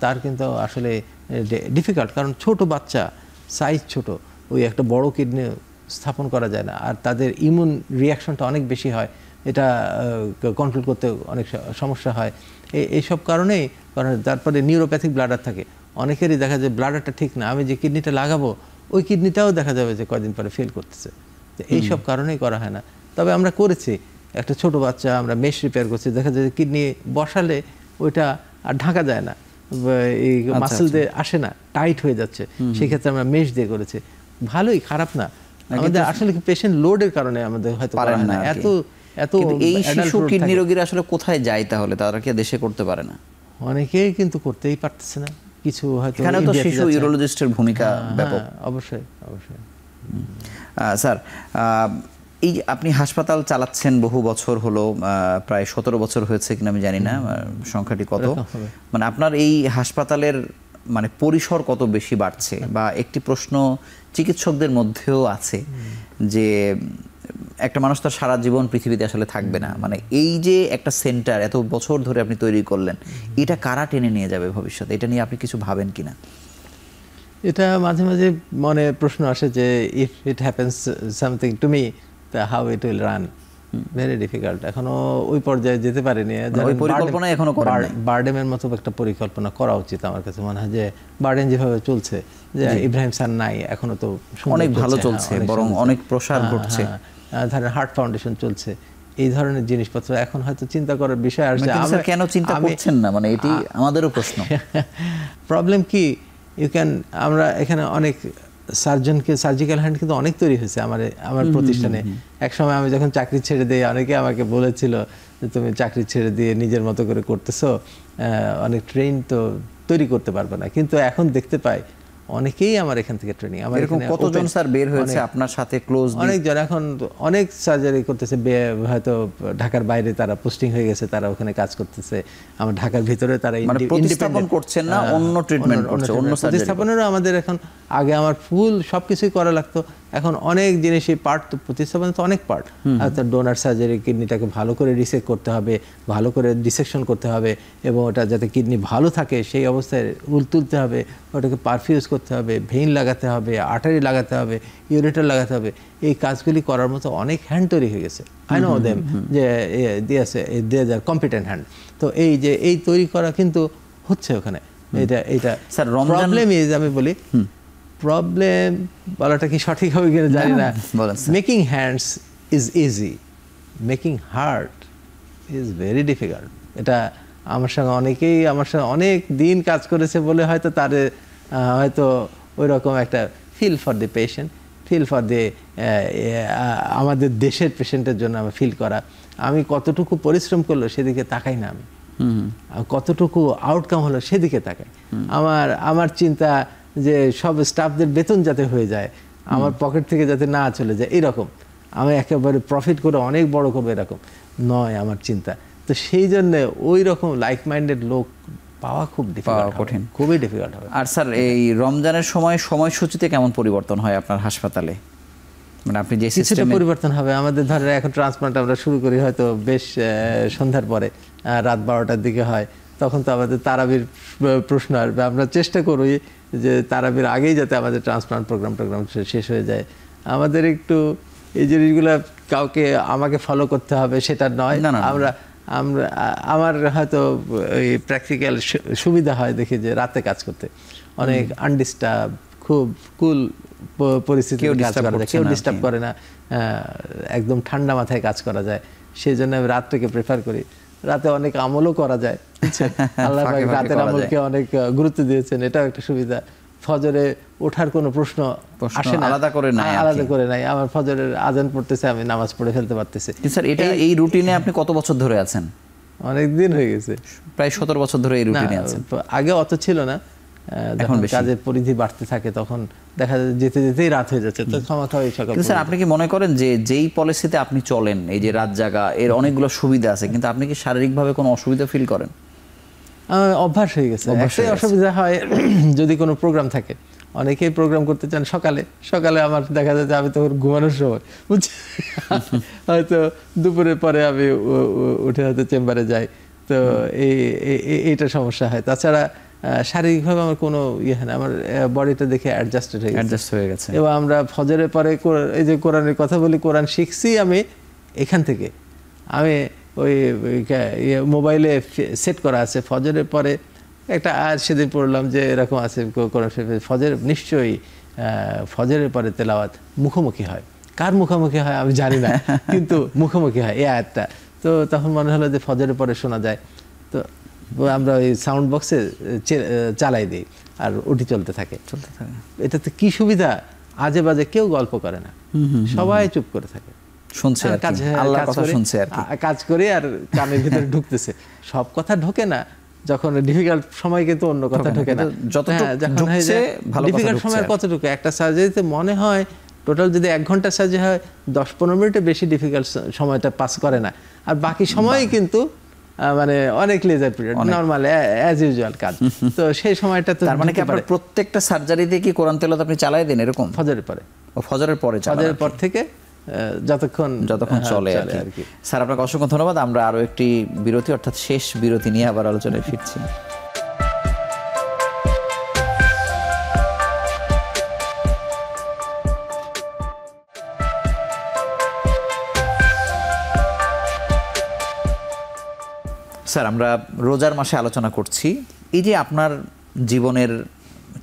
তার কিন্তু আসলে ডিফিকাল্ট, কারণ ছোট বাচ্চা, সাইজ ছোট, ওই একটা বড় কিডনি স্থাপন করা যায় না, আর তাদের ইমিউন রিয়াকশনটা অনেক বেশি হয়, এটা কন্ট্রোল করতে অনেক সমস্যা হয়। এইসব কারণেই তারপরে নিউরোপ্যাথিক ব্লাডার থাকে, অনেকেরই দেখা যায় ব্লাডারটা ঠিক না, আমি যে কিডনিটা লাগাবো ওই কিডনিটাও দেখা যাবে যে কয়দিন পরে ফেল করতেছে। এইসব কারণেই করা হয় না। তবে আমরা করেছি, একটা ছোট বাচ্চা আমরা মেশ রিপেয়ার করছি, দেখা যায় কিডনি বসালে ওইটা আর ঢাকা যায় না, এই মাসেল দিয়ে আসে না, টাইট হয়ে যাচ্ছে, সেই ক্ষেত্রে আমরা মেশ দিয়ে করেছি, ভালোই, খারাপ না। আমাদের আসলে পেশেন্ট লোডের কারণে আমাদের হয়তো করা হয় না। এত এই শিশু কিডনি রোগীরা আসলে কোথায় যায় তাহলে? তারা কি দেশে করতে পারে না? অনেকেই কিন্তু করতেই পারতেছে না, কিছু হয়তো। এখানে তো শিশু ইউরোলজিস্টের ভূমিকা ব্যাপক। অবশ্যই অবশ্যই। স্যার, এই আপনি হাসপাতাল চালাচ্ছেন বহু বছর হলো, প্রায় 17 বছর হয়েছে কিনা আমি জানি না সংখ্যাটি কত, মানে আপনার এই হাসপাতালের মানে পরিসর কত বেশি বাড়ছে? বা একটি প্রশ্ন চিকিৎসকদের মধ্যেও আছে যে একটা মানুষ তো সারা জীবন পৃথিবীতে আসলে থাকবে না, মানে এই যে একটা সেন্টার এত বছর ধরে আপনি তৈরি করলেন, এটা কারা টেনে নিয়ে যাবে ভবিষ্যতে? এটা নিয়ে আপনি কিছু ভাবেন কিনা? এটা মাঝে মাঝে মনে প্রশ্ন আসে যে if it happens something to me, how it will run. Very difficult, এখনো ওই পর্যায়ে যেতে পারিনি। ওই পরিকল্পনা এখনো করেন নাই? বারডেমের মতো একটা পরিকল্পনা করা উচিত আমার কাছে মনে হয়, যে বারডেম যেভাবে চলছে, যে ইব্রাহিম স্যার নাই, এখনো তো অনেক ভালো চলছে, বরং অনেক প্রসার ঘটছে। ধরেন হার্ট ফাউন্ডেশন চলছে, এই ধরনের জিনিসপত্র এখন হয়তো চিন্তা করার বিষয় আসছে। আমরা কেন চিন্তা করছেন না, মানে এটি আমাদেরও প্রশ্ন। প্রবলেম কি, আমরা এখানে অনেক সার্জনকে, সার্জিক্যাল হ্যান্ড কিন্তু অনেক তৈরি হয়েছে আমার প্রতিষ্ঠানে। এক সময় আমি যখন চাকরি ছেড়ে দিই, অনেকে আমাকে বলেছিল যে তুমি চাকরি ছেড়ে দিয়ে নিজের মতো করে করতেছো, অনেক ট্রেন তো তৈরি করতে পারবে না। কিন্তু এখন দেখতে পাই অনেকেই আমার এখান থেকে ট্রেনিং। আমার এরকম কতজন স্যার বের হয়েছে আপনার সাথে ক্লোজ? অনেকজন এখন অনেক সার্জারি করতেছে, হয়তো ঢাকার বাইরে তারা পোস্টিং হয়ে গেছে, তারা ওখানে কাজ করতেছে। আমার ঢাকার ভিতরে তারা প্রতিস্থাপন করছেন না, অন্য ট্রিটমেন্ট করছে, অন্য প্রতিস্থাপনেরও আমাদের এখন, আগে আমার ফুল সবকিছুই করা লাগতো, এখন অনেক জিনিসই পার্ট, তো প্রতিস্থাপনে তো অনেক পার্ট। হয়তো ডোনার সার্জারি, কিডনিটাকে ভালো করে রিসেক্ট করতে হবে, ভালো করে ডিসেকশন করতে হবে, এবং ওটা যাতে কিডনি ভালো থাকে সেই অবস্থায় তুলতে হবে, ওটাকে পারফিউজ করতে হবে, ভেইন লাগাতে হবে, আর্টারি লাগাতে হবে, ইউরেটার লাগাতে হবে। এই কাজগুলি করার মতো অনেক হ্যান্ড তৈরি হয়ে গেছে। আই নো দেম, যে দে আর কম্পিটেন্ট হ্যান্ড। তো এই যে এই তৈরি করা কিন্তু হচ্ছে ওখানে। এটা স্যার, প্রবলেম ইজ, আমি বলি প্রবলেম বলাটা কি সঠিক হবে কিনা জানি না। Making hands is easy, making heart is very difficult. এটা আমার সঙ্গে অনেকেই, আমার সঙ্গে অনেক দিন কাজ করেছে বলে হয়তো তারে হয়তো ওই রকম একটা feel for the patient, feel for the আমাদের দেশের পেশেন্টের জন্য আমি ফিল করা। আমি কতটুকু পরিশ্রম করলো সেদিকে তাকাই না, আমি কতটুকু আউটকাম হলো সেদিকে তাকাই। আমার চিন্তা যে সব স্টাফদের বেতন যাতে হয়ে যায়, আমার পকেট থেকে যাতে না চলে যায়, এরকম। আমি একেবারে প্রফিট করে অনেক বড় করবো এরকম নয় আমার চিন্তা। তো সেই জন্য ওই রকম লাইক মাইন্ডেড লোক পাওয়া খুব কঠিন, খুবই ডিফিকাল্ট হবে। আর স্যার, এই রমজানের সময়সূচিতে কেমন পরিবর্তন হয় আপনার হাসপাতালে? মানে আপনি যে সিস্টেমে পরিবর্তন হবে, আমাদের ধরেন এখন ট্রান্সপ্লান্ট আমরা শুরু করি হয়তো বেশ সন্ধ্যার পরে, রাত 12টার দিকে হয়, তখন তো আমাদের তারাবির প্রশ্ন আসবে। আমরা চেষ্টা করি যে তারাবির আগেই যাতে আমাদের ট্রান্সপ্লান্ট প্রোগ্রাম শেষ হয়ে যায়। আমাদের একটু এই জিনিসগুলো কাউকে আমাকে ফলো করতে হবে সেটা নয়। আমার হয়তো ওই প্র্যাকটিক্যাল সুবিধা হয় দেখি যে রাতে কাজ করতে অনেক আনডিস্টার্ব, খুব কুল পরিস্থিতি, কেউ ডিস্টার্ব করে না, একদম ঠান্ডা মাথায় কাজ করা যায়। সেই জন্য আমি রাতটাকে প্রেফার করি। রাতে অনেক আমলও করা যায়, আল্লাহ রাতের আমলকে অনেক গুরুত্ব দিয়েছেন, এটাও একটা সুবিধা। ফজরে ওঠার কোনো প্রশ্ন আসে না, আলাদা করে নাই। আমার ফজরের আজান পড়তেছে, আমি নামাজ পড়ে ফেলতে পারতেছি। স্যার, এটা এই রুটিনে আপনি কত বছর ধরে আছেন? অনেক দিন হয়ে গেছে, প্রায় 17 বছর ধরে এই রুটিনে আছেন। আগে অত ছিল না, যখন কাজের পরিধি বাড়তে থাকে তখন দেখা যায় যেতে যেতেই রাত হয়ে যাচ্ছে, তো খাওয়া-খাওয়াই সকাল। স্যার, আপনি কি মনে করেন যে যেই পলিসিতে আপনি চলেন, এই যে রাত জাগা, এর অনেকগুলো সুবিধা আছে, কিন্তু আপনি কি শারীরিকভাবে কোনো অসুবিধা ফিল করেন? অভ্যাস হয়ে গেছে। একটাই অসুবিধা হয় যদি কোনো প্রোগ্রাম থাকে, অনেকেই প্রোগ্রাম করতে চান সকালে আমার দেখা যায় যে আমি তখন ঘুমানোর সময়, বুঝছি, হয়তো দুপুরের পরে আমি উঠে হয়তো চেম্বারে যাই, তো এইটা সমস্যা হয়। তাছাড়া শারীরিকভাবে আমার কোনো ইয়ে হয় না, আমার বডিটা দেখে অ্যাডজাস্ট হয়ে গেছে। এবং আমরা ফজরের পরে এই যে কোরআনের কথা বলি, কোরআন শিখছি আমি এখান থেকে। আমি ওই মোবাইলে সেট করা আছে ফজরের পরে একটা আয়াত সেদিন পড়লাম যে এরকম আছে কোরআন শরীফে ফজর নিশ্চয়ই ফজরের পরে তেলাওয়াত মুখোমুখি হয়। কার মুখোমুখি হয় আমি জানি না, কিন্তু মুখোমুখি হয় এই আয়াতটা। তো তখন মনে হলো যে ফজরের পরে শোনা যায়, তো আমরা ওই সাউন্ড বক্সে চালাই দিই আর ওটি চলতে থাকে। এটাতে কি সুবিধা, আজে বাজে কেউ গল্প করে না, সবাই চুপ করে থাকে, শুনছে আল্লাহর কথা শুনছে আর কাজ করে আর কানের ভিতরে ঢুকতেছে। সব কথা ঢোকে না, যখন ডিফিকাল্ট সময় কিন্তু অন্য কথা ঢোকে না। ডিফিকাল্ট সময় কতটুকু একটা সার্জারিতে মনে হয় টোটাল যদি 1 ঘন্টা সার্জারি হয় 10-15 মিনিটের বেশি ডিফিকাল্ট সময়টা পাস করে না, আর বাকি সময় কিন্তু মানে অনেক leisure period, normal as usual কাজ। তো সেই সময়টা তো তার মানে কি আপনার প্রত্যেকটা সার্জারিতে কি কোরআন তেলাওয়াত আপনি চালাই দেন এরকম? ফজরের পরে, ফজরের পরে, ফজরের পর থেকে যতক্ষণ চলে আর কি। স্যার আপনাকে অসংখ্য ধন্যবাদ। আমরা আরো একটি বিরতি, অর্থাৎ শেষ বিরতি নিয়ে আবার আলোচনায় ফিরছি। স্যার আমরা রোজার মাসে আলোচনা করছি, এই যে আপনার জীবনের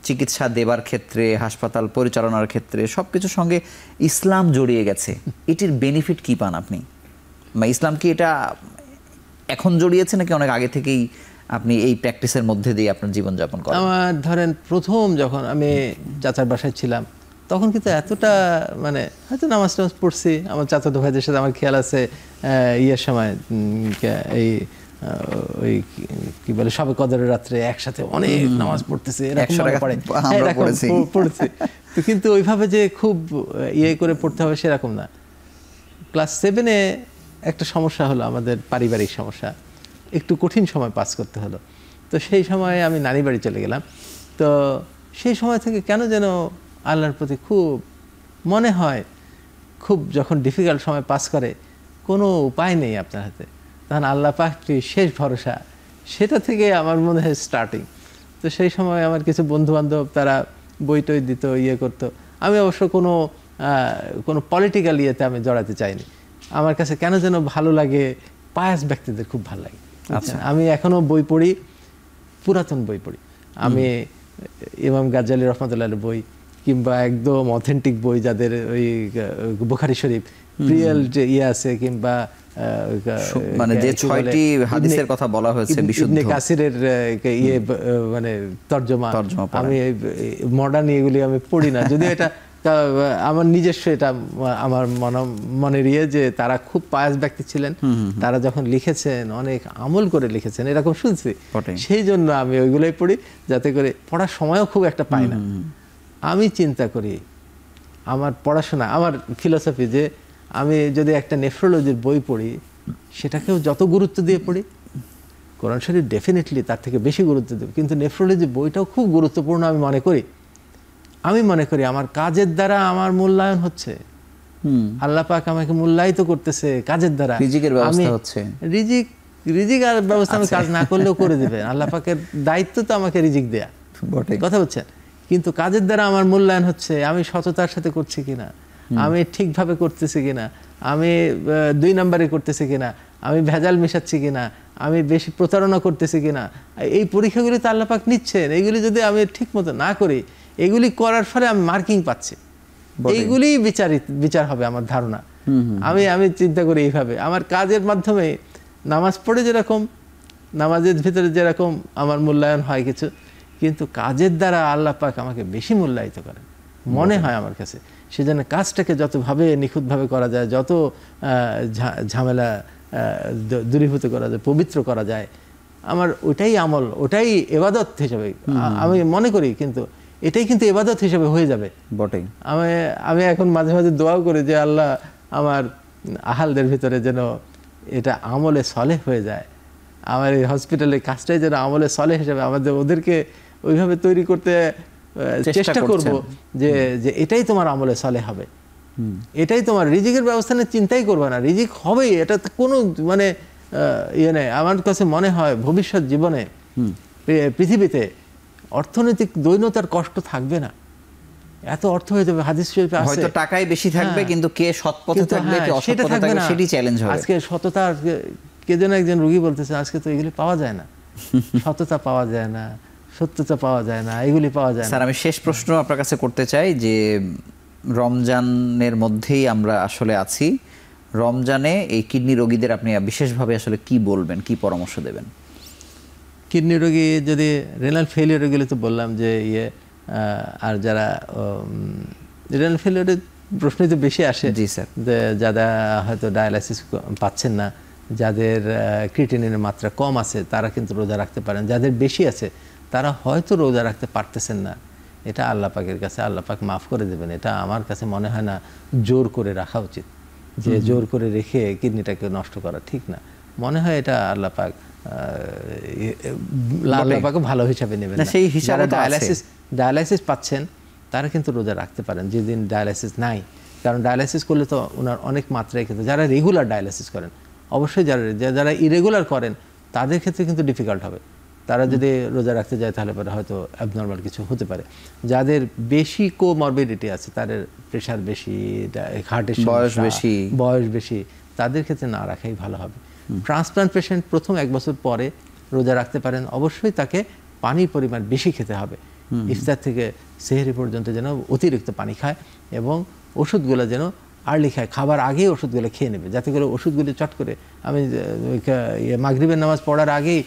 চিকিৎসা দেবার ক্ষেত্রে, হাসপাতাল পরিচালনার ক্ষেত্রে সবকিছুর সঙ্গে ইসলাম জড়িয়ে গেছে, এটির বেনিফিট কি পান আপনি? ইসলাম কি এটা এখন জড়িয়েছে নাকি অনেক আগে থেকেই আপনি এই প্র্যাকটিসের মধ্যে দিয়ে আপনার জীবনযাপন করেন? আমার ধরেন প্রথম যখন আমি চাচার বাসায় ছিলাম তখন কিন্তু এতটা মানে হয়তো নামাজ টামাজ পড়ছি, আমার চাচাতো ভাইদের সাথে আমার খেয়াল আছে ইয়ের সময় এই ওই কি বলে শবে কদরের রাত্রে একসাথে অনেক নামাজ পড়তেছে, পড়েছি। তো কিন্তু ওইভাবে যে খুব ইয়ে করে পড়তে হবে সেরকম না। ক্লাস 7-এ একটা সমস্যা হলো, আমাদের পারিবারিক সমস্যা, একটু কঠিন সময় পাস করতে হলো। তো সেই সময় আমি নানি বাড়ি চলে গেলাম। তো সেই সময় থেকে কেন যেন আল্লাহর প্রতি খুব মনে হয়, খুব যখন ডিফিকাল্ট সময় পাস করে কোনো উপায় নেই আপনার হাতে, তখন আল্লাহ পাকটি শেষ ভরসা, সেটা থেকে আমার মনে হয় স্টার্টিং। তো সেই সময় আমার কিছু বন্ধুবান্ধব তারা বই টই দিত, ইয়ে করতো। আমি অবশ্য কোনো পলিটিক্যাল ইয়েতে আমি জড়াতে চাইনি। আমার কাছে কেন যেন ভালো লাগে, পায়াস ব্যক্তিদের খুব ভালো লাগে। আচ্ছা, আমি এখনও বই পড়ি, পুরাতন বই পড়ি। আমি ইমাম গাজ্জালী রহমতুল্লাহর বই কিংবা একদম অথেন্টিক বই, যাদের ওই বুখারী শরীফ রিয়েল যে ইয়ে আছে, কিংবা মানে যে 6টি হাদিসের কথা বলা হয়েছে বিশুদ্ধ, ইবনে কাসিরের ইয়ে মানে তরজমা, আমি মডার্ন এগুলি আমি পড়ি না, যদিও এটা আমার নিজস্ব, এটা আমার মনের ইয়ে যে তারা খুব পায়াস ব্যক্তি ছিলেন, তারা যখন লিখেছেন অনেক আমল করে লিখেছেন এরকম শুনছি। সেই জন্য আমি ওইগুলোই পড়ি, যাতে করে পড়ার সময়ও খুব একটা পাই না। আমি চিন্তা করি আমার পড়াশোনা, আমার ফিলোসফি যে আমি যদি একটা নেফ্রোলজির বই পড়ি সেটাকেও যত গুরুত্ব দিয়ে পড়ি, কোরআন শরীফ ডেফিনেটলি তার থেকে বেশি গুরুত্ব দেব, কিন্তু নেফ্রোলজি বইটাও খুব গুরুত্বপূর্ণ আমি মনে করি। আমার কাজের দ্বারা আমার মূল্যায়ন হচ্ছে, আল্লাহ পাক আমাকে মূল্যায়িত করতেছে কাজের দ্বারা, রিজিকের ব্যবস্থা হচ্ছে। রিজিক আর ব্যবস্থা আমি কাজ না করলেও করে দেবেন, আল্লাহ পাকের দায়িত্ব তো আমাকে রিজিক দেয়া, কথা বলছেন। কিন্তু কাজের দ্বারা আমার মূল্যায়ন হচ্ছে, আমি সততার সাথে করছি কিনা, আমি ঠিকভাবে করতেছি কিনা, আমি 2 নম্বরে করতেছি কিনা, আমি ভেজাল মেশাচ্ছি কিনা, আমি বেশি প্রতারণা করতেছি কিনা, এই পরীক্ষাগুলি তো আল্লাহ পাক নিচ্ছেন। এইগুলি যদি আমি ঠিক মতো না করি, এগুলি করার ফলে আমি মার্কিং পাচ্ছি, এইগুলি বিচার হবে আমার ধারণা। আমি চিন্তা করি এইভাবে, আমার কাজের মাধ্যমে নামাজ পড়ে যেরকম, নামাজের ভিতরে যেরকম আমার মূল্যায়ন হয় কিছু, কিন্তু কাজের দ্বারা আল্লাহ পাক আমাকে বেশি মূল্যায়িত করেন মনে হয় আমার কাছে। সেজন্য কাজটাকে যতভাবে নিখুঁতভাবে করা যায়, যত ঝামেলা দূরীভূত করা যায়, পবিত্র করা যায়, আমার ওটাই আমল, ওটাই ইবাদত হিসেবে আমি মনে করি। কিন্তু এটাই কিন্তু ইবাদত হিসেবে হয়ে যাবে বটেই। আমি এখন মাঝে মাঝে দোয়াও করি যে আল্লাহ আমার আহালদের ভিতরে যেন এটা আমলে সলেহ হয়ে যায়, আমার এই হসপিটালের কাজটাই যেন আমলে সলেহ হিসেবে, আমাদের ওদেরকে ওইভাবে তৈরি করতে চেষ্টা করব যে এটাই তোমার আমলে সলেহ হবে, এটাই তোমার রিজিকের ব্যবস্থা নিয়ে চিন্তাই করবে না, রিজিক হবেই, এটা কোনো মানে ইয়ে নেই। আমার কাছে মনে হয় ভবিষ্যৎ জীবনে পৃথিবীতে অর্থনৈতিক দৈন্যতার কষ্ট থাকবে না, এত অর্থ হয়ে যাবে। হাদিস শরীফে আছে হয়তো টাকাই বেশি থাকবে, কিন্তু কে সৎ পথে থাকবে কে অসৎ পথে থাকবে সেটি চ্যালেঞ্জ হবে। আজকে সততার কে যেন একজন রোগী বলতেছে আজকে তো এগুলি পাওয়া যায় না, সততা পাওয়া যায় না, সত্যতা পাওয়া যায় না, এগুলি পাওয়া যায় না। স্যার আমি শেষ প্রশ্ন আপনার কাছে করতে চাই যে রমজানের মধ্যেই আমরা আসলে আছি, রমজানে এই কিডনি রোগীদের আপনি বিশেষভাবে আসলে কি বলবেন, কি পরামর্শ দেবেন? কিডনি রোগী যদি রেনাল ফেলিওর গেলে তো বললাম যে আর যারা রেনাল ফেলিওরের প্রশ্নই তো বেশি আসে। জি স্যার। যারা হয়তো ডায়ালাইসিস পাচ্ছেন না, যাদের ক্রিয়েটিনিনের মাত্রা কম আছে তারা কিন্তু রোজা রাখতে পারেন, যাদের বেশি আছে তারা হয়তো রোজা রাখতে পারতেছেন না। এটা আল্লাহ পাকের কাছে, আল্লাহ পাক মাফ করে দেবেন। এটা আমার কাছে মনে হয় না জোর করে রাখা উচিত, যে জোর করে রেখে কিডনিটাকে নষ্ট করা ঠিক না। মনে হয় এটা আল্লাহ পাক ভালো হিসাবে নেবেন না। সেই হিসাবে ডায়ালাইসিস পাচ্ছেন তারা কিন্তু রোজা রাখতে পারেন যেদিন ডায়ালাইসিস নাই, কারণ ডায়ালাইসিস করলে তো ওনার অনেক মাত্রায় কিন্তু যারা রেগুলার ডায়ালাইসিস করেন, অবশ্যই যারা ইরেগুলার করেন তাদের ক্ষেত্রে কিন্তু ডিফিকাল্ট হবে। তারা যদি রোজা রাখতে যায় তাহলে পরে হয়তো অ্যাবনর্মাল কিছু হতে পারে। যাদের বেশি কোমরবিডিটি আছে, তাদের প্রেশার বেশি, হার্টের বয়স বেশি, তাদের ক্ষেত্রে না রাখাই ভালো হবে। ট্রান্সপ্লান্ট পেশেন্ট প্রথম 1 বছর পরে রোজা রাখতে পারেন, অবশ্যই তাকে পানির পরিমাণ বেশি খেতে হবে। ইফতার থেকে সেহরি পর্যন্ত যেন অতিরিক্ত পানি খায় এবং ওষুধগুলো যেন আর্লি খায়, খাবার আগেই ওষুধগুলো খেয়ে নেবে, যাতে করে ওষুধগুলো চট করে আমি মাগরিবের নামাজ পড়ার আগেই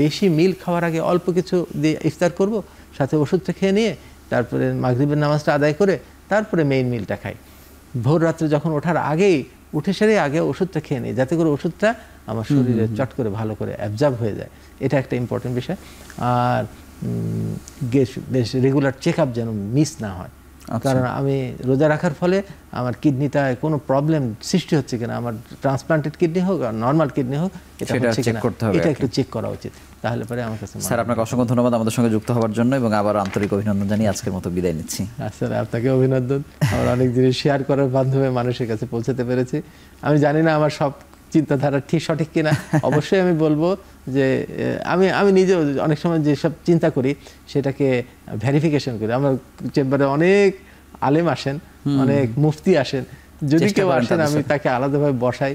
বেশি মিল খাওয়ার আগে অল্প কিছু দিয়ে ইফতার করব, সাথে ওষুধটা খেয়ে নিয়ে তারপরে মাগরিবের নামাজটা আদায় করে তারপরে মেইন মিলটা খাই। ভোর রাত্রে যখন ওঠার আগেই উঠে সেরে আগে ওষুধটা খেয়ে নিই, যাতে করে ওষুধটা আমার শরীরে চট করে ভালো করে অ্যাবজর্ব হয়ে যায়। এটা একটা ইম্পর্টেন্ট বিষয়। আর বেশ রেগুলার চেক আপ যেন মিস না হয়, কারণ আমি রোজা রাখার ফলে আমার কিডনিটায় কোনো প্রবলেম সৃষ্টি হচ্ছে কিনা, আমার ট্রান্সপ্লান্টেড কিডনি হোক আর নর্মাল কিডনি হোক, এটা হচ্ছে কিনা এটা একটু চেক করা উচিত। তাহলে পরে আমার কাছে। স্যার আপনাকে অসংখ্য ধন্যবাদ আমাদের সঙ্গে যুক্ত হওয়ার জন্য, এবং আবার আন্তরিক অভিনন্দন জানিয়ে আজকের মতো বিদায় নিচ্ছি। আসলে আপনাকে অভিনন্দন, আমার অনেক জিনিস শেয়ার করার মাধ্যমে মানুষের কাছে পৌঁছাতে পেরেছি। আমি জানি না আমার সব চিন্তাধারা সঠিক কিনা, অবশ্যই আমি বলবো যে আমি নিজেও অনেক সময় যেসব চিন্তা করি সেটাকে ভেরিফিকেশন করি। আমার চেম্বারে অনেক আলেম আসেন, অনেক মুফতি আসেন, যদি কেউ আসেন আমি তাকে আলাদাভাবে বসাই,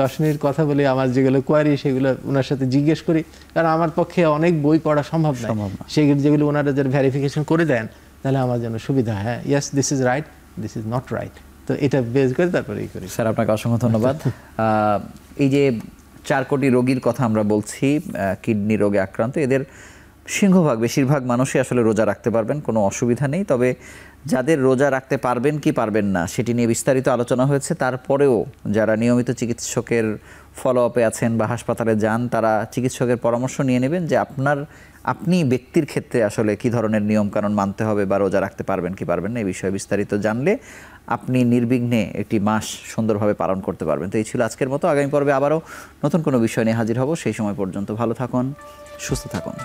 10 মিনিট কথা বলি, আমার যেগুলো কোয়ারি সেগুলো ওনার সাথে জিজ্ঞেস করি, কারণ আমার পক্ষে অনেক বই পড়া সম্ভব নয়। সেগুলো যেগুলো ওনারা যদি ভেরিফিকেশন করে দেন তাহলে আমার জন্য সুবিধা। হ্যাঁ, yes this is right, this is not right, তো এটা বেস করে তারপরে করি। স্যার আপনাকে অসংখ্য ধন্যবাদ। এই যে 4 কোটি রোগীর কথা আমরা বলছি কিডনি রোগে আক্রান্ত, এদের সিংহভাগ বেশিরভাগ মানুষই আসলে রোজা রাখতে পারবেন, কোনো অসুবিধা নেই। তবে যাদের রোজা রাখতে পারবেন কি পারবেন না সেটি নিয়ে বিস্তারিত আলোচনা হয়েছে। তারপরেও যারা নিয়মিত চিকিৎসকের ফলো আপে আছেন বা হাসপাতালে যান, তারা চিকিৎসকের পরামর্শ নিয়ে নেবেন যে আপনি ব্যক্তির ক্ষেত্রে আসলে কী ধরনের নিয়মকানুন মানতে হবে বা রোজা রাখতে পারবেন কি পারবেন না, এই বিষয়ে বিস্তারিত জানলে আপনি নির্বিঘ্নে একটি মাস সুন্দরভাবে পালন করতে পারবেন। তো এই ছিল আজকের মতো। আগামী পর্বে আবারও নতুন কোনো বিষয় নিয়ে হাজির হব। সেই সময় পর্যন্ত ভালো থাকুন, সুস্থ থাকুন।